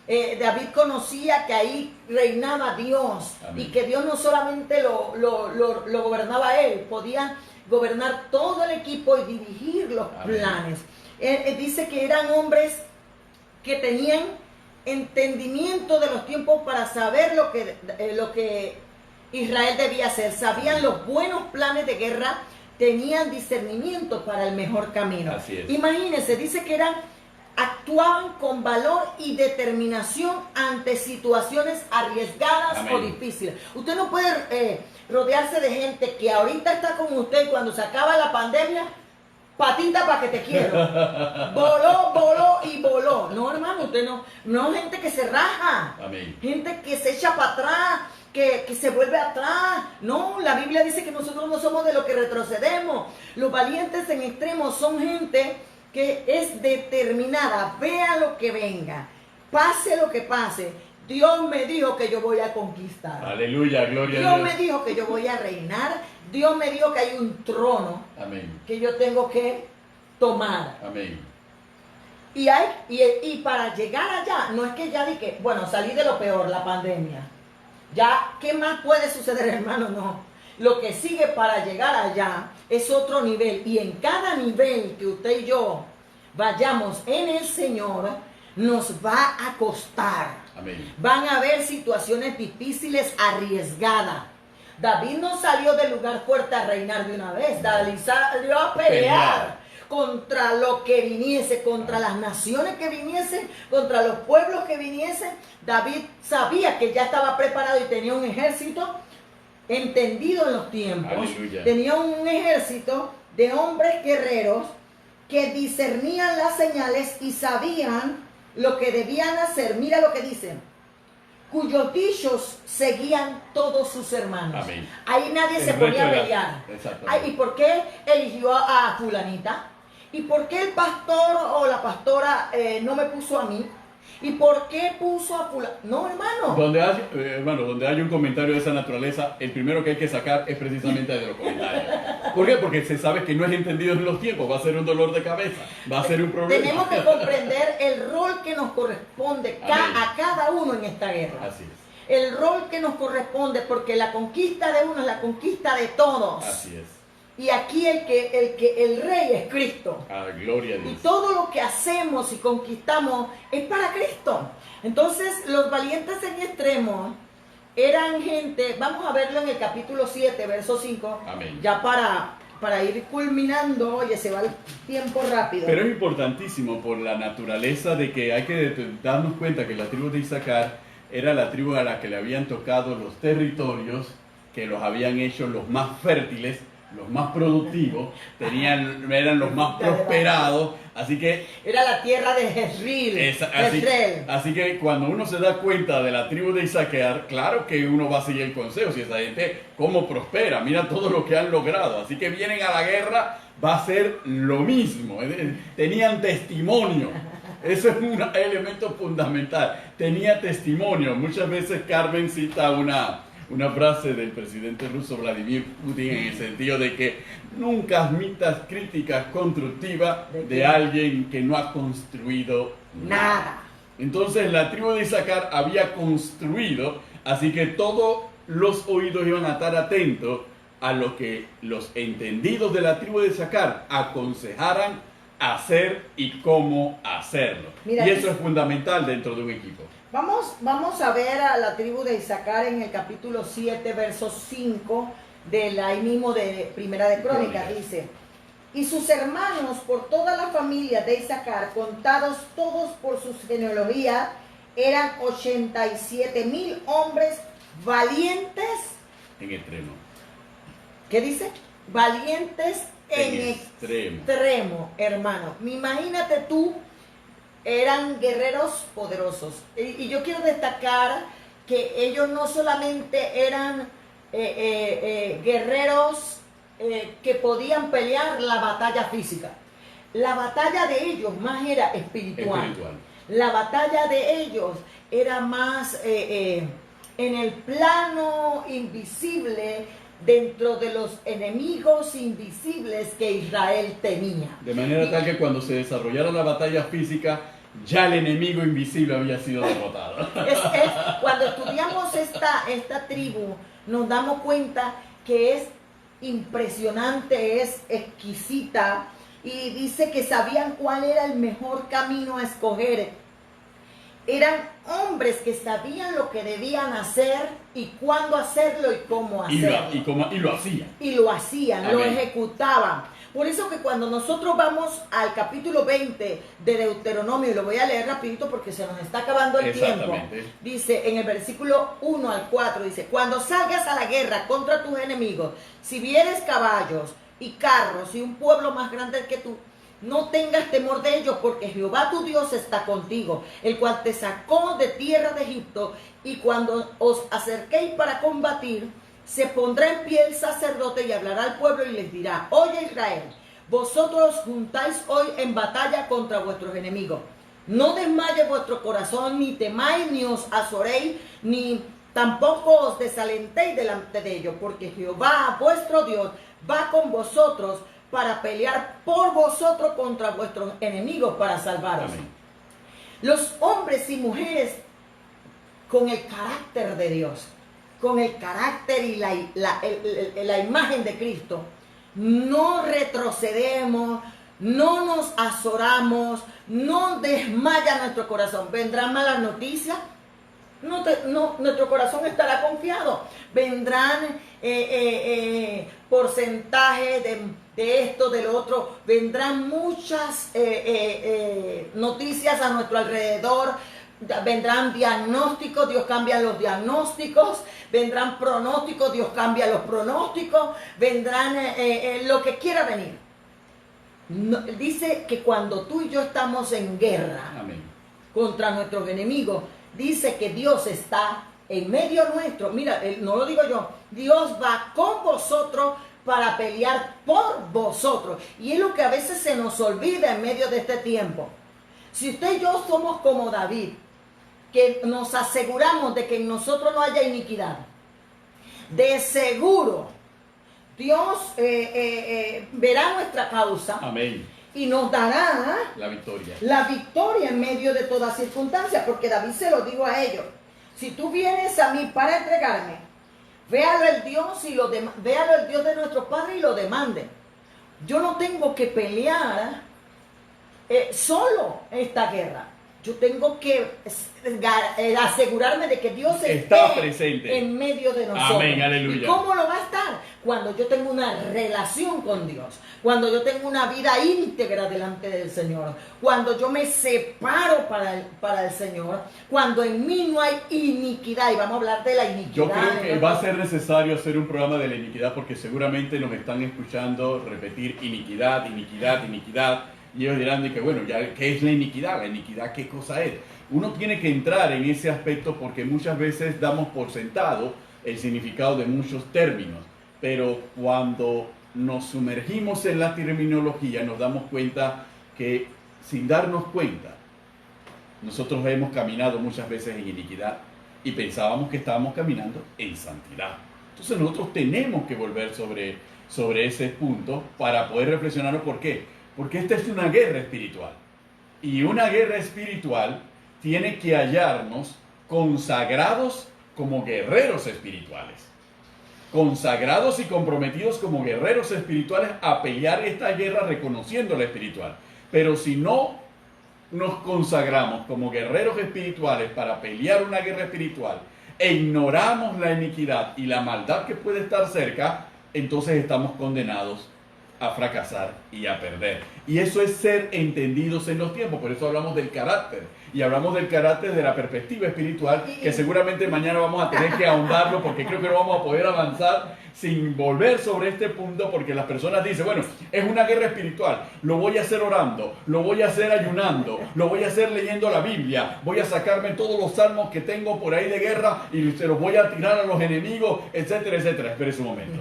David conocía que ahí reinaba Dios. Amén. Y que Dios no solamente lo gobernaba a él, podía gobernar todo el equipo y dirigir los Amén. Planes. Dice que eran hombres que tenían entendimiento de los tiempos para saber lo que Israel debía hacer. Sabían los buenos planes de guerra, tenían discernimiento para el mejor camino. Así es. Imagínense, dice que actuaban con valor y determinación ante situaciones arriesgadas Amén. O difíciles. Usted no puede rodearse de gente que ahorita está con usted y cuando se acaba la pandemia, patita para que te quiero. Voló y voló. No, hermano, usted no gente que se raja. Amén. Gente que se echa para atrás, que se vuelve atrás. No, la Biblia dice que nosotros no somos de los que retrocedemos. Los valientes en extremo son gente que es determinada, vea lo que venga, pase lo que pase. Dios me dijo que yo voy a conquistar. Aleluya, gloria a Dios me dijo que yo voy a reinar. Dios me dijo que hay un trono Amén. Que yo tengo que tomar. Amén. Y para llegar allá, no es que ya dije, bueno, salí de lo peor, la pandemia. Ya, ¿qué más puede suceder, hermano? No. Lo que sigue para llegar allá es otro nivel. Y en cada nivel que usted y yo vayamos en el Señor, nos va a costar. Amén. Van a haber situaciones difíciles, arriesgadas. David no salió del lugar fuerte a reinar de una vez. David salió a pelear contra lo que viniese, contra las naciones que viniesen, contra los pueblos que viniesen. David sabía que ya estaba preparado y tenía un ejército entendido en los tiempos. Aleluya. Tenía un ejército de hombres guerreros que discernían las señales y sabían lo que debían hacer. Mira lo que dicen: cuyos dichos seguían todos sus hermanos. Amén. Ahí nadie se ponía a pelear. ¿Y por qué eligió a fulanita? ¿Y por qué el pastor o la pastora no me puso a mí? ¿Y por qué puso a fulanita? No, hermano. Donde hay un comentario de esa naturaleza, el primero que hay que sacar es precisamente de los comentarios. ¿Por qué? Porque se sabe que no es entendido en los tiempos, va a ser un dolor de cabeza, va a ser un problema. Tenemos que comprender el rol que nos corresponde a cada uno en esta guerra. Así es. El rol que nos corresponde, porque la conquista de uno es la conquista de todos. Así es. Y aquí el rey es Cristo. Gloria a Y Dios. todo lo que hacemos y conquistamos es para Cristo. Entonces, los valientes en extremo eran gente, vamos a verlo en el capítulo 7, verso 5, Amén. ya para ir culminando. Oye, se va el tiempo rápido. Pero es importantísimo por la naturaleza de que hay que darnos cuenta que la tribu de Isaacar era la tribu a la que le habían tocado los territorios que los habían hecho los más fértiles, los más productivos, eran los más prosperados, así que Era la tierra de Jezreel. así que cuando uno se da cuenta de la tribu de Isaacar, claro que uno va a seguir el consejo. Si esa gente, cómo prospera, mira todo lo que han logrado. Así que vienen a la guerra, va a ser lo mismo. Tenían testimonio. Eso es un elemento fundamental. Tenía testimonio. Muchas veces Carmen cita una frase del presidente ruso Vladimir Putin en el sentido de que nunca admitas críticas constructivas de alguien que no ha construido nada. Entonces la tribu de Isaacar había construido, así que todos los oídos iban a estar atentos a lo que los entendidos de la tribu de Isaacar aconsejaran hacer y cómo hacerlo. Mira, y eso es fundamental dentro de un equipo. Vamos a ver a la tribu de Isaacar en el capítulo 7, verso 5 ahí mismo de Primera de Crónicas. Dice: y sus hermanos por toda la familia de Isaacar, contados todos por sus genealogías, eran 87,000 hombres valientes. En extremo. ¿Qué dice? Valientes en extremo, hermano. Imagínate tú. Eran guerreros poderosos. Y yo quiero destacar que ellos no solamente eran guerreros que podían pelear la batalla física. La batalla de ellos más era espiritual. La batalla de ellos era más en el plano invisible, dentro de los enemigos invisibles que Israel tenía. De manera tal que cuando se desarrollara la batalla física, ya el enemigo invisible había sido derrotado. Cuando estudiamos esta tribu, nos damos cuenta que es impresionante, es exquisita, y dice que sabían cuál era el mejor camino a escoger. Eran hombres que sabían lo que debían hacer y cuándo hacerlo y cómo hacerlo. Y lo hacían. Y lo hacían, Amén. lo ejecutaban. Por eso que cuando nosotros vamos al capítulo 20 de Deuteronomio, y lo voy a leer rapidito porque se nos está acabando el tiempo, dice en el versículo 1 al 4, dice: cuando salgas a la guerra contra tus enemigos, si vieres caballos y carros y un pueblo más grande que tú, no tengas temor de ellos, porque Jehová tu Dios está contigo, el cual te sacó de tierra de Egipto. Y cuando os acerquéis para combatir, se pondrá en pie el sacerdote y hablará al pueblo y les dirá: oye Israel, vosotros juntáis hoy en batalla contra vuestros enemigos. No desmaye vuestro corazón, ni temáis, ni os azoréis, ni tampoco os desalentéis delante de ellos, porque Jehová vuestro Dios va con vosotros para pelear por vosotros contra vuestros enemigos, para salvaros. Amén. Los hombres y mujeres con el carácter de Dios, con el carácter y la imagen de Cristo, no retrocedemos, no nos azoramos, no desmaya nuestro corazón. Vendrán malas noticias, nuestro corazón estará confiado. Vendrán porcentajes de esto, de lo otro, vendrán muchas noticias a nuestro alrededor. Vendrán diagnósticos, Dios cambia los diagnósticos. Vendrán pronósticos, Dios cambia los pronósticos. Vendrán lo que quiera venir. Dice que cuando tú y yo estamos en guerra, amén, contra nuestros enemigos, dice que Dios está en medio nuestro. Mira, no lo digo yo, Dios va con vosotros para pelear por vosotros. Y es lo que a veces se nos olvida en medio de este tiempo. Si usted y yo somos como David, que nos aseguramos de que en nosotros no haya iniquidad, de seguro Dios verá nuestra causa. Amén. Y nos dará la victoria en medio de toda circunstancia, porque David se lo dijo a ellos: si tú vienes a mí para entregarme, véalo el Dios véalo el Dios de nuestros padres y lo demande. Yo no tengo que pelear solo esta guerra. Yo tengo que asegurarme de que Dios está esté presente en medio de nosotros. Amén, aleluya. ¿Y cómo lo va a estar? Cuando yo tengo una relación con Dios, cuando yo tengo una vida íntegra delante del Señor, cuando yo me separo para el Señor, cuando en mí no hay iniquidad, y vamos a hablar de la iniquidad. Yo creo que va a ser necesario hacer un programa de la iniquidad porque seguramente nos están escuchando repetir iniquidad, iniquidad, iniquidad. Y ellos dirán de que, bueno, ya, ¿qué es la iniquidad? ¿La iniquidad qué cosa es? Uno tiene que entrar en ese aspecto porque muchas veces damos por sentado el significado de muchos términos. Pero cuando nos sumergimos en la terminología nos damos cuenta que sin darnos cuenta, nosotros hemos caminado muchas veces en iniquidad y pensábamos que estábamos caminando en santidad. Entonces nosotros tenemos que volver sobre ese punto para poder reflexionar. ¿Por qué? Porque esta es una guerra espiritual. Y una guerra espiritual tiene que hallarnos consagrados como guerreros espirituales. Consagrados y comprometidos como guerreros espirituales a pelear esta guerra reconociendo la espiritual. Pero si no nos consagramos como guerreros espirituales para pelear una guerra espiritual e ignoramos la iniquidad y la maldad que puede estar cerca, entonces estamos condenados a fracasar y a perder. Y eso es ser entendidos en los tiempos. Por eso hablamos del carácter. Y hablamos del carácter de la perspectiva espiritual, que seguramente mañana vamos a tener que ahondarlo, porque creo que no vamos a poder avanzar sin volver sobre este punto, porque las personas dicen, bueno, es una guerra espiritual, lo voy a hacer orando, lo voy a hacer ayunando, lo voy a hacer leyendo la Biblia, voy a sacarme todos los salmos que tengo por ahí de guerra y se los voy a tirar a los enemigos, etcétera, etcétera. Espere un momento.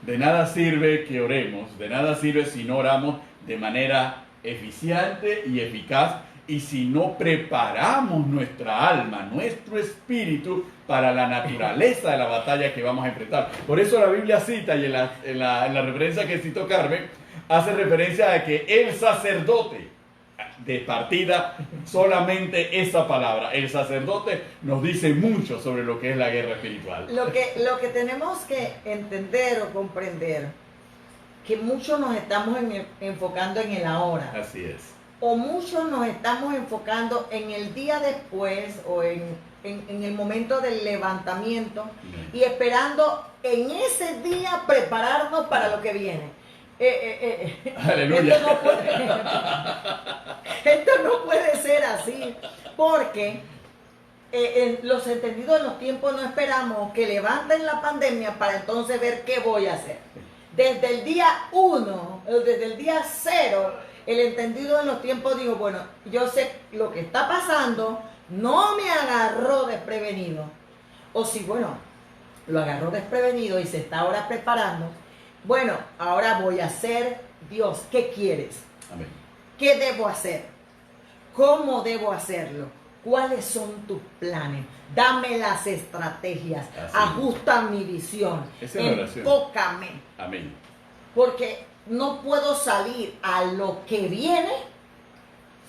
De nada sirve que oremos, de nada sirve si no oramos de manera eficiente y eficaz y si no preparamos nuestra alma, nuestro espíritu para la naturaleza de la batalla que vamos a enfrentar. Por eso la Biblia cita, y en la referencia que citó Carmen, hace referencia a que el sacerdote, de partida, solamente esa palabra, el sacerdote, nos dice mucho sobre lo que es la guerra espiritual. Lo que tenemos que entender o comprender, que muchos nos estamos enfocando en el ahora. Así es. O muchos nos estamos enfocando en el día después o en el momento del levantamiento y esperando en ese día prepararnos para lo que viene. Aleluya. Esto no puede ser así, porque los entendidos en los tiempos no esperamos que levanten la pandemia para entonces ver qué voy a hacer. Desde el día 1, desde el día 0, el entendido en los tiempos dijo, bueno, yo sé lo que está pasando, no me agarró desprevenido. O si, bueno, lo agarró desprevenido y se está ahora preparando. Bueno, ahora voy a hacer, Dios, ¿qué quieres? Amén. ¿Qué debo hacer? ¿Cómo debo hacerlo? ¿Cuáles son tus planes? Dame las estrategias, ajusta mi visión, enfócame. Amén. Porque no puedo salir a lo que viene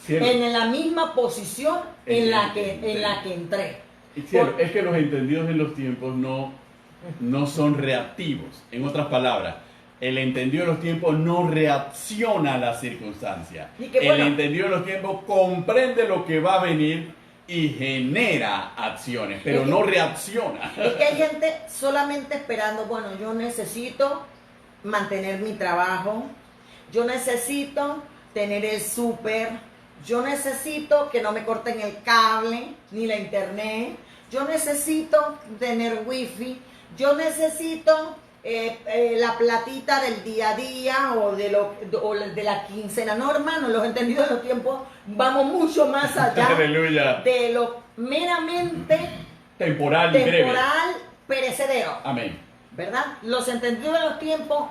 en la misma posición en la que entré. Es que los entendidos en los tiempos no son reactivos. En otras palabras, el entendido de los tiempos no reacciona a las circunstancias. El entendido de los tiempos comprende lo que va a venir y genera acciones, pero no reacciona. Es que hay gente solamente esperando, bueno, yo necesito mantener mi trabajo, yo necesito tener el súper, yo necesito que no me corten el cable ni la internet, yo necesito tener wifi, yo necesito la platita del día a día o de la quincena. No, hermano, los entendidos de los tiempos vamos mucho más allá de lo meramente temporal y breve, perecedero. Amén. ¿Verdad? Los entendidos de los tiempos,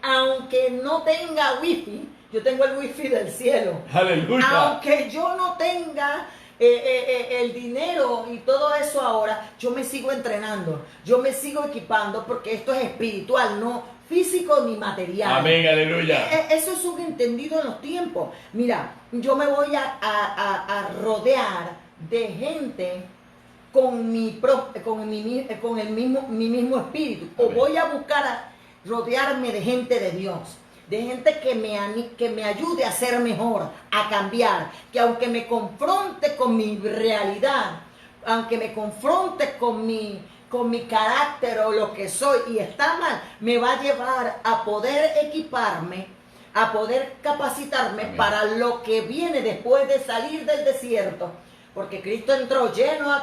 aunque no tenga wifi, yo tengo el wifi del cielo. Aleluya. Aunque yo no tenga el dinero y todo eso ahora, yo me sigo entrenando, yo me sigo equipando, porque esto es espiritual, no físico ni material. Amén, aleluya. Eso es un entendido en los tiempos. Mira, yo me voy a rodear de gente con mi mismo espíritu. O Amén. voy a buscar rodearme de gente de Dios, de gente que me ayude a ser mejor, a cambiar, que aunque me confronte con mi realidad, aunque me confronte con mi carácter o lo que soy y está mal, me va a llevar a poder equiparme, a poder capacitarme Amén. para lo que viene después de salir del desierto. Porque Cristo entró lleno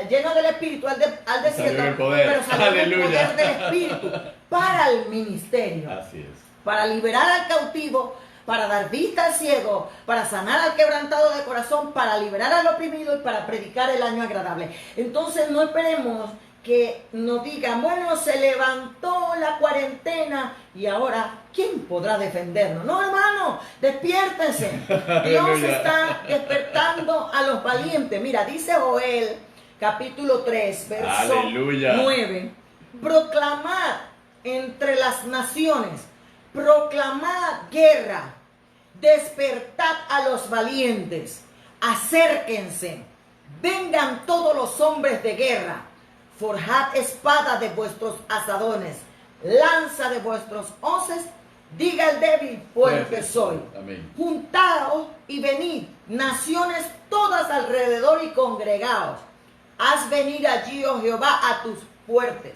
del Espíritu al desierto, Salió en el poder. pero salió en el Aleluya. poder del Espíritu para el ministerio, Así es. para liberar al cautivo, para dar vista al ciego, para sanar al quebrantado de corazón, para liberar al oprimido y para predicar el año agradable. Entonces no esperemos que nos digan, bueno, se levantó la cuarentena y ahora, ¿quién podrá defendernos? No, hermano, despiértense. Dios Aleluya. está despertando a los valientes. Mira, dice Joel, capítulo 3, verso Aleluya. 9. Proclamad entre las naciones, proclamad guerra, despertad a los valientes, acérquense, vengan todos los hombres de guerra, forjad espada de vuestros asadones, lanza de vuestros hoces, diga el débil, fuerte soy. Amén. Juntaos y venid, naciones todas alrededor y congregaos. Haz venir allí, oh Jehová, a tus fuertes.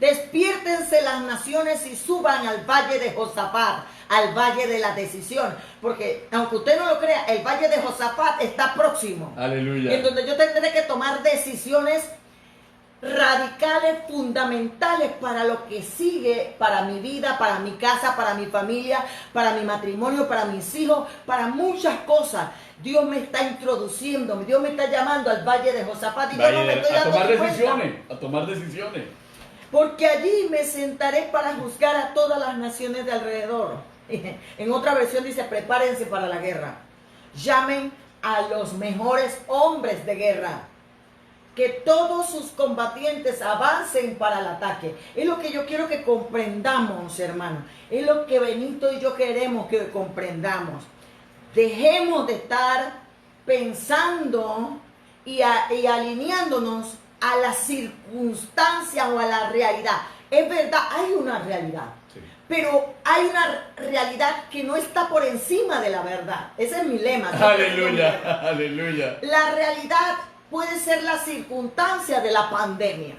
Despiértense las naciones y suban al valle de Josafat, al valle de la decisión. Porque aunque usted no lo crea, el valle de Josafat está próximo. Aleluya. En donde yo tendré que tomar decisiones radicales, fundamentales para lo que sigue, para mi vida, para mi casa, para mi familia, para mi matrimonio, para mis hijos, para muchas cosas. Dios me está introduciendo, Dios me está llamando al valle de Josafat y yo no me estoy a dando tomar cuenta. decisiones, a tomar decisiones. Porque allí me sentaré para juzgar a todas las naciones de alrededor. En otra versión dice, prepárense para la guerra. Llamen a los mejores hombres de guerra. Que todos sus combatientes avancen para el ataque. Es lo que yo quiero que comprendamos, hermano. Es lo que Benito y yo queremos que comprendamos. Dejemos de estar pensando y alineándonos a las circunstancias o a la realidad. Es verdad, hay una realidad. Sí. Pero hay una realidad que no está por encima de la verdad. Ese es mi lema. Aleluya, aleluya. La realidad puede ser la circunstancia de la pandemia,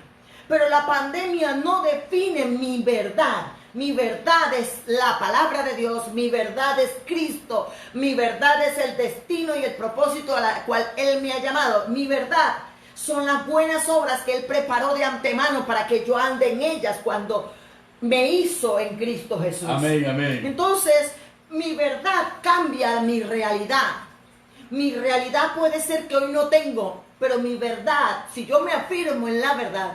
pero la pandemia no define mi verdad. Mi verdad es la palabra de Dios, mi verdad es Cristo, mi verdad es el destino y el propósito a la cual Él me ha llamado. Mi verdad son las buenas obras que Él preparó de antemano para que yo ande en ellas cuando me hizo en Cristo Jesús. Amén, amén. Entonces, mi verdad cambia mi realidad. Mi realidad puede ser que hoy no tengo, pero mi verdad, si yo me afirmo en la verdad,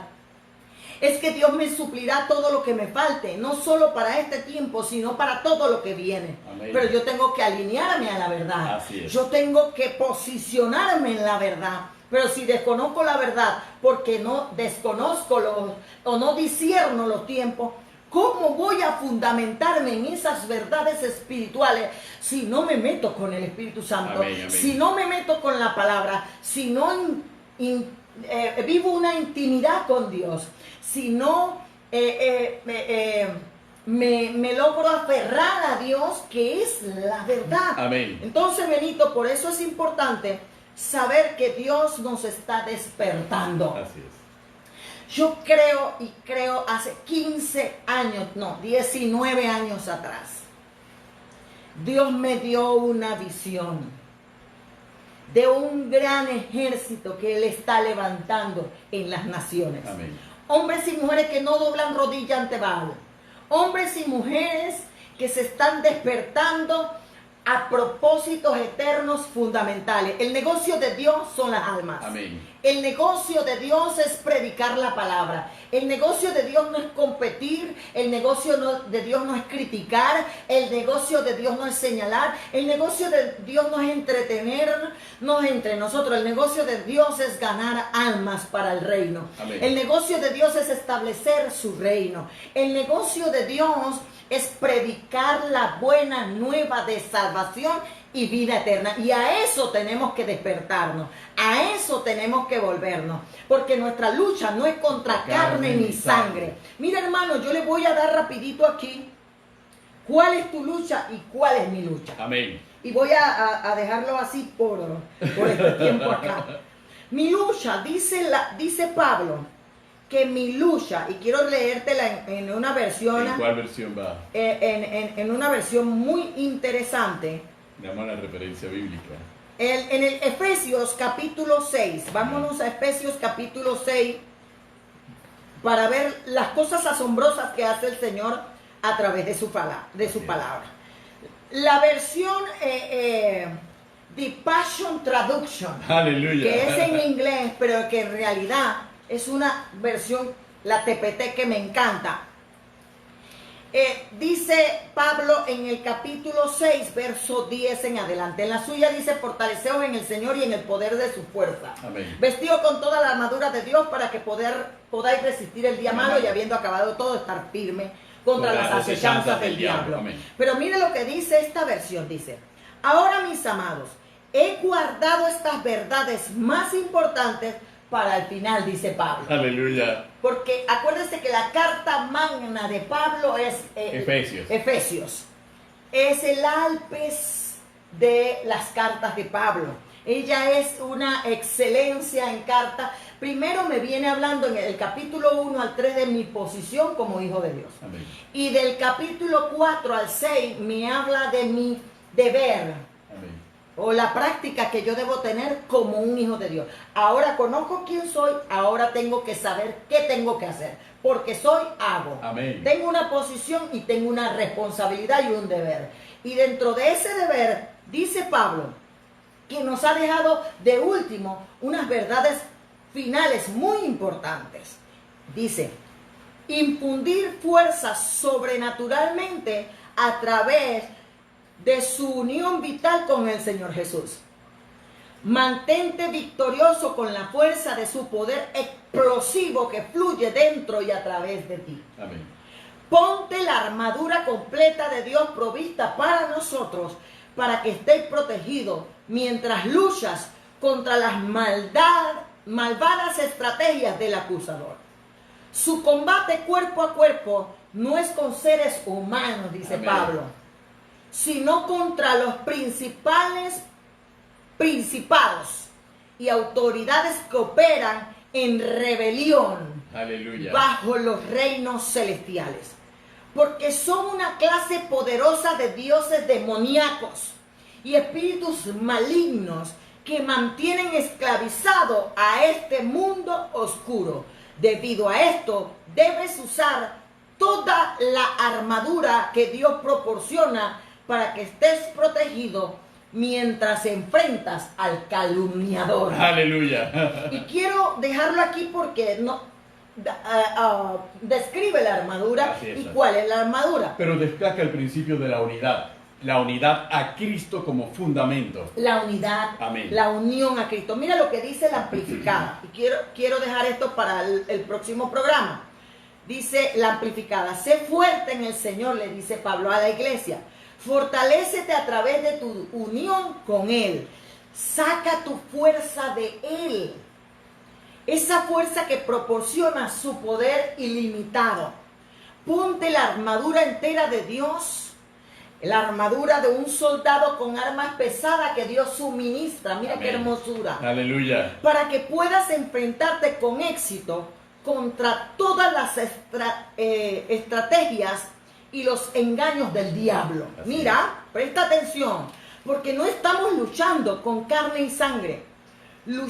es que Dios me suplirá todo lo que me falte, no solo para este tiempo, sino para todo lo que viene. Amén. Pero yo tengo que alinearme a la verdad. Así es. Yo tengo que posicionarme en la verdad. Pero si desconozco la verdad, porque no desconozco o no discierno los tiempos, ¿cómo voy a fundamentarme en esas verdades espirituales si no me meto con el Espíritu Santo? Amén, amén. Si no me meto con la palabra, si no vivo una intimidad con Dios, si no me logro aferrar a Dios, que es la verdad. Amén. Entonces, Benito, por eso es importante saber que Dios nos está despertando. Así es. Yo creo hace 15 años, no, 19 años atrás, Dios me dio una visión de un gran ejército que Él está levantando en las naciones. Amén. Hombres y mujeres que no doblan rodilla ante Baal. Hombres y mujeres que se están despertando a propósitos eternos fundamentales. El negocio de Dios son las almas. Amén. El negocio de Dios es predicar la palabra. El negocio de Dios no es competir. El negocio de Dios no es criticar. El negocio de Dios no es señalar. El negocio de Dios no es entretenernos entre nosotros. El negocio de Dios es ganar almas para el reino. Amén. El negocio de Dios es establecer su reino. El negocio de Dios es predicar la buena nueva de salvación y vida eterna. Y a eso tenemos que despertarnos, a eso tenemos que volvernos, porque nuestra lucha no es contra carne ni sangre. Mira, hermano, yo le voy a dar rapidito aquí cuál es tu lucha y cuál es mi lucha. Amén. Y voy a dejarlo así por este tiempo acá. Mi lucha, dice Pablo, que mi lucha, y quiero leértela en una versión. ¿En cuál versión va? En una versión muy interesante. Damos la referencia bíblica. En el Efesios capítulo 6. Vámonos a Efesios capítulo 6 para ver las cosas asombrosas que hace el Señor a través de su palabra. La versión The Passion Traduction, Aleluya, que es en inglés, pero que en realidad es una versión, la TPT, que me encanta. Dice Pablo en el capítulo 6, verso 10 en adelante. En la suya dice: fortaleceos en el Señor y en el poder de su fuerza. Amén. Vestido con toda la armadura de Dios para que podáis resistir el día malo, y habiendo acabado todo, estar firme contra las acechanzas del diablo. Amén. Pero mire lo que dice esta versión. Dice: ahora, mis amados, he guardado estas verdades más importantes para el final, dice Pablo. Aleluya. Porque acuérdense que la carta magna de Pablo es Efesios. Es el alpes de las cartas de Pablo. Ella es una excelencia en carta. Primero me viene hablando en el capítulo 1 al 3 de mi posición como hijo de Dios. Amén. Y del capítulo 4 al 6 me habla de mi deber. Amén. O la práctica que yo debo tener como un hijo de Dios. Ahora conozco quién soy, ahora tengo que saber qué tengo que hacer. Porque hago. Amén. Tengo una posición y tengo una responsabilidad y un deber. Y dentro de ese deber, dice Pablo, que nos ha dejado de último unas verdades finales muy importantes. Dice: infundir fuerza sobrenaturalmente a través de su unión vital con el Señor Jesús. Mantente victorioso con la fuerza de su poder explosivo que fluye dentro y a través de ti. Amén. Ponte la armadura completa de Dios provista para nosotros, para que estés protegido mientras luchas contra las malvadas estrategias del acusador. Su combate cuerpo a cuerpo no es con seres humanos, dice Amén. Pablo, sino contra los principados y autoridades que operan en rebelión. Aleluya. Bajo los reinos celestiales. Porque son una clase poderosa de dioses demoníacos y espíritus malignos que mantienen esclavizado a este mundo oscuro. Debido a esto, debes usar toda la armadura que Dios proporciona para que estés protegido mientras enfrentas al calumniador. Aleluya. Y quiero dejarlo aquí porque describe la armadura. ¿Y cuál es la armadura? Pero destaca el principio de la unidad. La unidad a Cristo como fundamento. La unidad, Amén. La unión a Cristo. Mira lo que dice la amplificada. Y quiero dejar esto para el próximo programa. Dice la amplificada: sé fuerte en el Señor, le dice Pablo a la iglesia. Fortalécete a través de tu unión con Él. Saca tu fuerza de Él. Esa fuerza que proporciona su poder ilimitado. Ponte la armadura entera de Dios. La armadura de un soldado con armas pesadas que Dios suministra. Mira qué hermosura. Aleluya. Para que puedas enfrentarte con éxito contra todas las estrategias y los engaños del diablo. Mira, presta atención, porque no estamos luchando con carne y sangre. No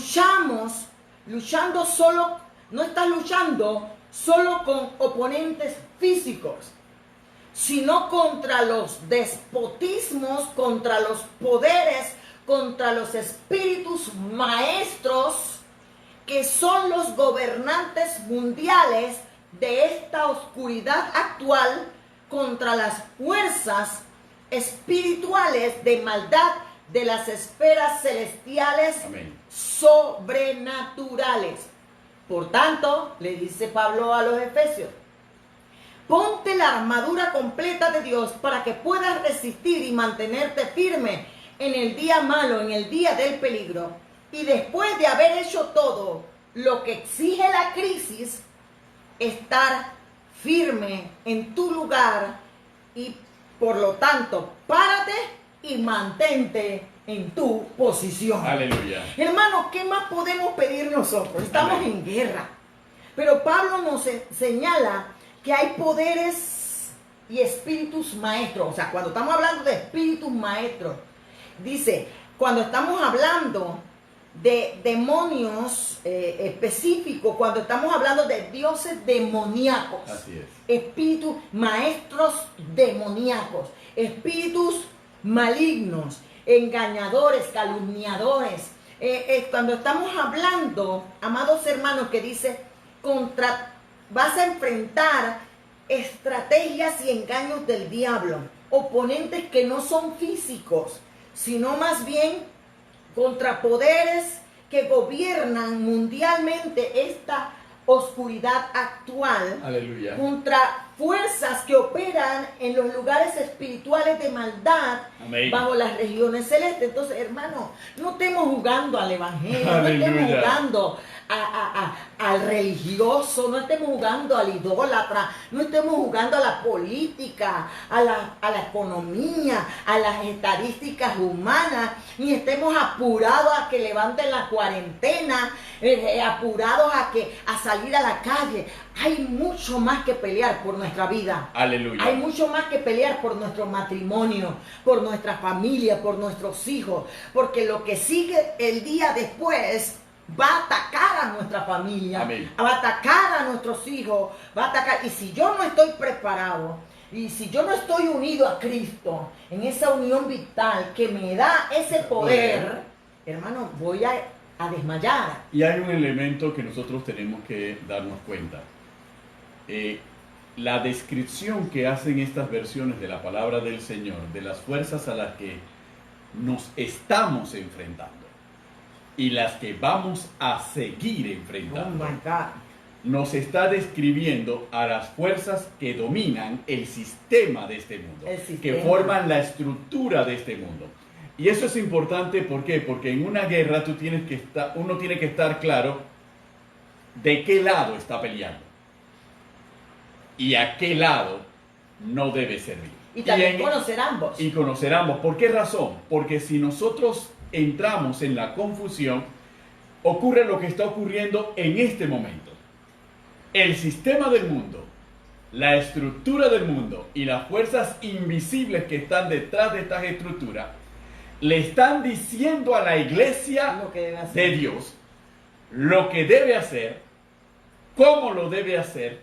estás luchando solo con oponentes físicos, sino contra los despotismos, contra los poderes, contra los espíritus maestros que son los gobernantes mundiales de esta oscuridad actual, contra las fuerzas espirituales de maldad de las esferas celestiales. Amén. Sobrenaturales. Por tanto, le dice Pablo a los Efesios: ponte la armadura completa de Dios para que puedas resistir y mantenerte firme en el día malo, en el día del peligro, y después de haber hecho todo lo que exige la crisis, estar firme en tu lugar y por lo tanto, párate y mantente en tu posición. Aleluya. Hermanos, ¿qué más podemos pedir nosotros? Estamos Amén. en guerra. Pero Pablo nos señala que hay poderes y espíritus maestros. O sea, cuando estamos hablando de espíritus maestros, dice, cuando estamos hablando de demonios específicos, cuando estamos hablando de dioses demoníacos, Así es. espíritus maestros demoníacos, espíritus malignos, engañadores, calumniadores. Cuando estamos hablando, amados hermanos, que dice, vas a enfrentar estrategias y engaños del diablo, oponentes que no son físicos, sino más bien contra poderes que gobiernan mundialmente esta oscuridad actual. Aleluya. Contra fuerzas que operan en los lugares espirituales de maldad. Amén. Bajo las regiones celestes. Entonces, hermano, no estemos jugando al evangelio, Aleluya. no estemos jugando al religioso, no estemos jugando al idólatra, no estemos jugando a la política, a la economía, a las estadísticas humanas, ni estemos apurados a que levanten la cuarentena, apurados a salir a la calle. Hay mucho más que pelear por nuestra vida. Aleluya. Hay mucho más que pelear por nuestro matrimonio, por nuestra familia, por nuestros hijos, porque lo que sigue el día después va a atacar a nuestra familia. Amén. Va a atacar a nuestros hijos, va a atacar. Y si yo no estoy preparado, y si yo no estoy unido a Cristo, en esa unión vital que me da ese poder, hermano, voy a desmayar. Y hay un elemento que nosotros tenemos que darnos cuenta. La descripción que hacen estas versiones de la palabra del Señor, de las fuerzas a las que nos estamos enfrentando y las que vamos a seguir Oh enfrentando, my God. nos está describiendo a las fuerzas que dominan el sistema de este mundo, El que sistema. forman la estructura de este mundo. Y eso es importante, ¿por qué? Porque en una guerra uno tiene que estar claro de qué lado está peleando y a qué lado no debe servir. Y también conocer ambos. Y conocer ambos. ¿Por qué razón? Porque si nosotros entramos en la confusión, ocurre lo que está ocurriendo en este momento. El sistema del mundo, la estructura del mundo y las fuerzas invisibles que están detrás de estas estructuras le están diciendo a la iglesia Lo que debe hacer. de Dios lo que debe hacer, cómo lo debe hacer,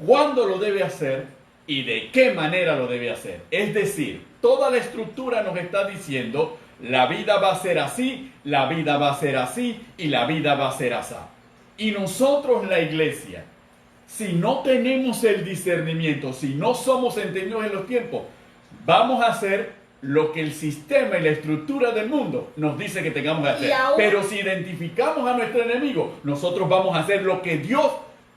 cuándo lo debe hacer y de qué manera lo debe hacer. Es decir, toda la estructura nos está diciendo la vida va a ser así, la vida va a ser así y la vida va a ser así. Y nosotros, la iglesia, si no tenemos el discernimiento, si no somos entendidos en los tiempos, vamos a hacer lo que el sistema y la estructura del mundo nos dice que tengamos que hacer. Pero si identificamos a nuestro enemigo, nosotros vamos a hacer lo que Dios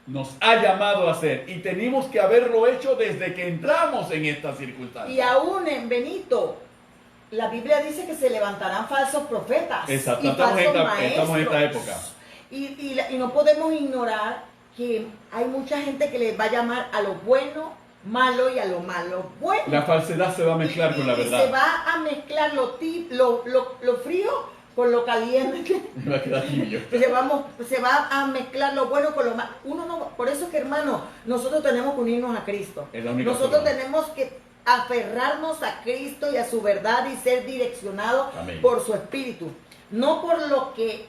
nos ha llamado a hacer. Y tenemos que haberlo hecho desde que entramos en esta circunstancia. Y aún en Benito, la Biblia dice que se levantarán falsos profetas. Exacto, y estamos falsos en esta maestros. época. Y no podemos ignorar que hay mucha gente que le va a llamar a lo bueno malo y a lo malo bueno. La falsedad se va a mezclar con la Y se verdad. va a mezclar lo frío con lo caliente. Me va a quedar tibio. Se va a mezclar lo bueno con lo malo. Por eso es que, hermano, nosotros tenemos que unirnos a Cristo. Es la única Nosotros forma. tenemos que aferrarnos a Cristo y a su verdad y ser direccionados Amén. por su espíritu. No por lo que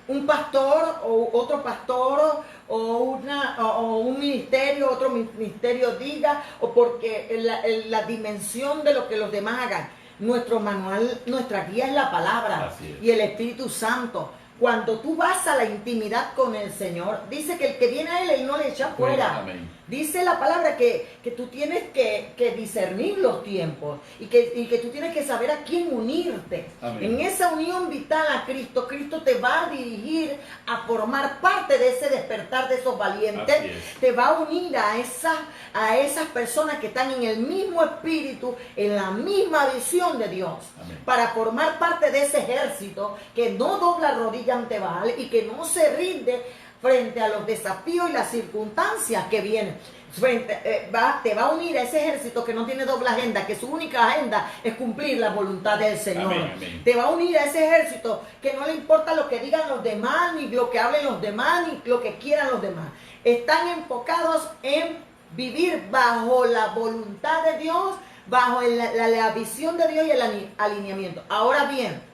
un pastor o otro pastor o un ministerio, otro ministerio diga, o porque la dimensión de lo que los demás hagan. Nuestro manual, nuestra guía es la palabra Así es. y el Espíritu Santo. Cuando tú vas a la intimidad con el Señor, dice que el que viene a Él no le echa fuera. Amén. Dice la palabra que tú tienes que discernir los tiempos y que tú tienes que saber a quién unirte. Amén. En esa unión vital a Cristo, Cristo te va a dirigir a formar parte de ese despertar de esos valientes. Así es. Te va a unir a esas personas que están en el mismo espíritu, en la misma visión de Dios. Amén. Para formar parte de ese ejército que no dobla rodilla ante Baal y que no se rinde frente a los desafíos y las circunstancias que vienen. Te va a unir a ese ejército que no tiene doble agenda, que su única agenda es cumplir la voluntad del Señor. Amén, amén. Te va a unir a ese ejército que no le importa lo que digan los demás, ni lo que hablen los demás, ni lo que quieran los demás. Están enfocados en vivir bajo la voluntad de Dios, bajo la visión de Dios y el alineamiento. Ahora bien,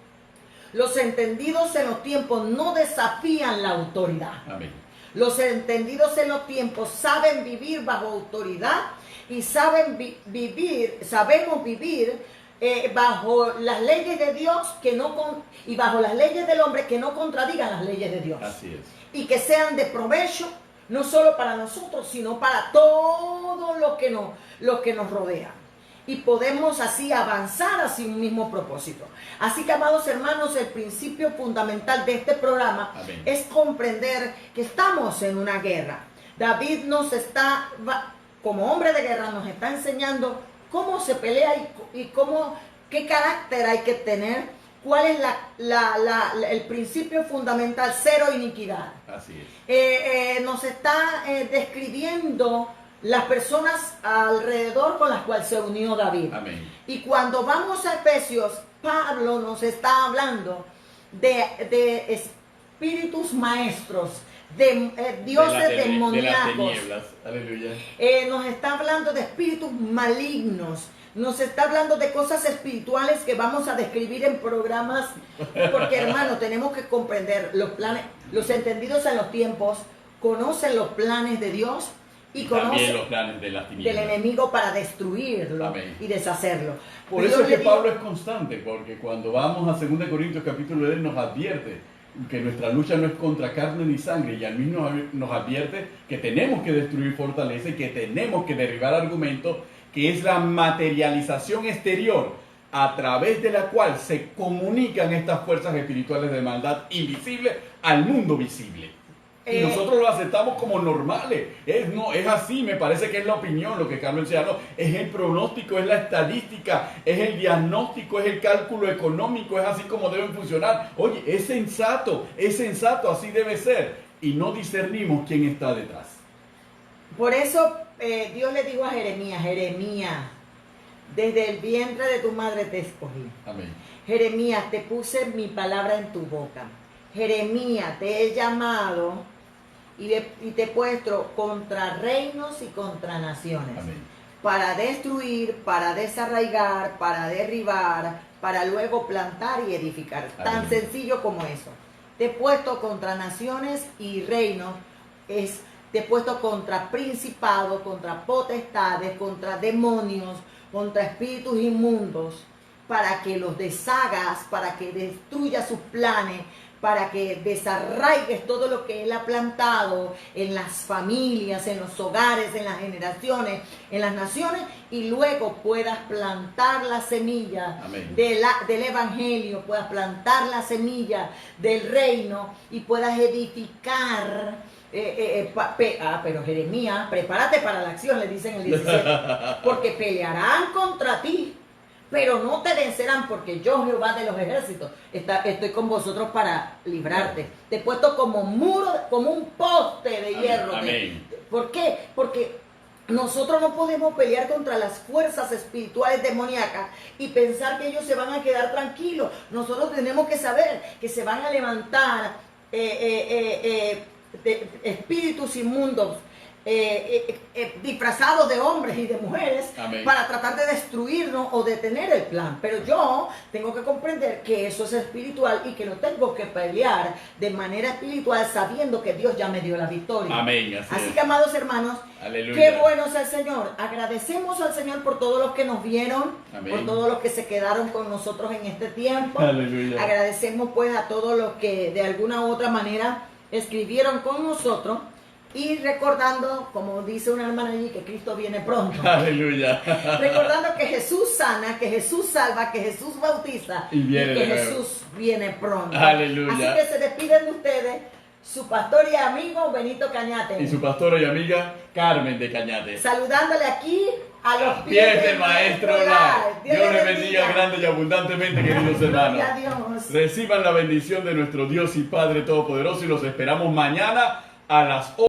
los entendidos en los tiempos no desafían la autoridad. Amén. Los entendidos en los tiempos saben vivir bajo autoridad y sabemos vivir bajo las leyes de Dios y bajo las leyes del hombre que no contradigan las leyes de Dios. Así es. Y que sean de provecho no solo para nosotros, sino para todos los que nos rodean. Y podemos así avanzar hacia un mismo propósito. Así que, amados hermanos, el principio fundamental de este programa Amén. es comprender que estamos en una guerra. David como hombre de guerra, nos está enseñando cómo se pelea y qué carácter hay que tener, cuál es el principio fundamental: cero iniquidad. Así es. Nos está describiendo las personas alrededor con las cuales se unió David. Amén. Y cuando vamos a Efesios, Pablo nos está hablando de espíritus maestros, de dioses demoníacos. De las tinieblas. Aleluya. Nos está hablando de espíritus malignos. Nos está hablando de cosas espirituales que vamos a describir en programas. Porque, hermano, tenemos que comprender los planes. Los entendidos en los tiempos conocen los planes de Dios y también conocen los planes de las tinieblas. del enemigo para destruirlo. Amén. Y deshacerlo. Por Dios eso es le que dijo- Pablo es constante, porque cuando vamos a 2 Corintios capítulo 10 nos advierte que nuestra lucha no es contra carne ni sangre, y al mismo nos advierte que tenemos que destruir fortaleza y que tenemos que derribar argumentos, que es la materialización exterior a través de la cual se comunican estas fuerzas espirituales de maldad invisibles al mundo visible. Y nosotros lo aceptamos como normales. Es así, me parece que es la opinión, lo que Carlos decía, no, es el pronóstico, es la estadística, es el diagnóstico, es el cálculo económico, es así como deben funcionar. Oye, es sensato, así debe ser. Y no discernimos quién está detrás. Por eso Dios le dijo a Jeremías: desde el vientre de tu madre te escogí. Amén. Jeremías, te puse mi palabra en tu boca. Jeremías, te he llamado y te he puesto contra reinos y contra naciones. Amén. Para destruir, para desarraigar, para derribar, para luego plantar y edificar. Amén. Tan sencillo como eso. Te he puesto contra naciones y reinos. Te he puesto contra principados, contra potestades, contra demonios, contra espíritus inmundos, para que los deshagas, para que destruyas sus planes, para que desarraigues todo lo que Él ha plantado en las familias, en los hogares, en las generaciones, en las naciones, y luego puedas plantar la semilla del Evangelio, puedas plantar la semilla del reino y puedas edificar. Pero Jeremías, prepárate para la acción, le dicen en el 17, porque pelearán contra ti, pero no te vencerán, porque yo, Jehová de los ejércitos, estoy con vosotros para librarte. Te he puesto como muro, como un poste de hierro. Amén. ¿Por qué? Porque nosotros no podemos pelear contra las fuerzas espirituales demoníacas y pensar que ellos se van a quedar tranquilos. Nosotros tenemos que saber que se van a levantar espíritus inmundos disfrazados de hombres y de mujeres Amén. para tratar de destruirnos o detener el plan. Pero yo tengo que comprender que eso es espiritual y que lo tengo que pelear de manera espiritual sabiendo que Dios ya me dio la victoria. Amén. Así que, amados hermanos, Aleluya. qué bueno es el Señor. Agradecemos al Señor por todos los que nos vieron, Amén. por todos los que se quedaron con nosotros en este tiempo. Aleluya. Agradecemos pues a todos los que de alguna u otra manera escribieron con nosotros y recordando, como dice una hermana allí, que Cristo viene pronto. Aleluya. Recordando que Jesús sana, que Jesús salva, que Jesús bautiza Y viene que de nuevo. Jesús viene pronto. Aleluya. Así que se despiden de ustedes su pastor y amigo Benito Cañate. Y su pastora y amiga Carmen de Cañate. Saludándole aquí a los Pies del Maestro Lai. Dios les bendiga grande y abundantemente, queridos hermanos. Gloria a Dios. Reciban la bendición de nuestro Dios y Padre Todopoderoso y los esperamos mañana a las 8.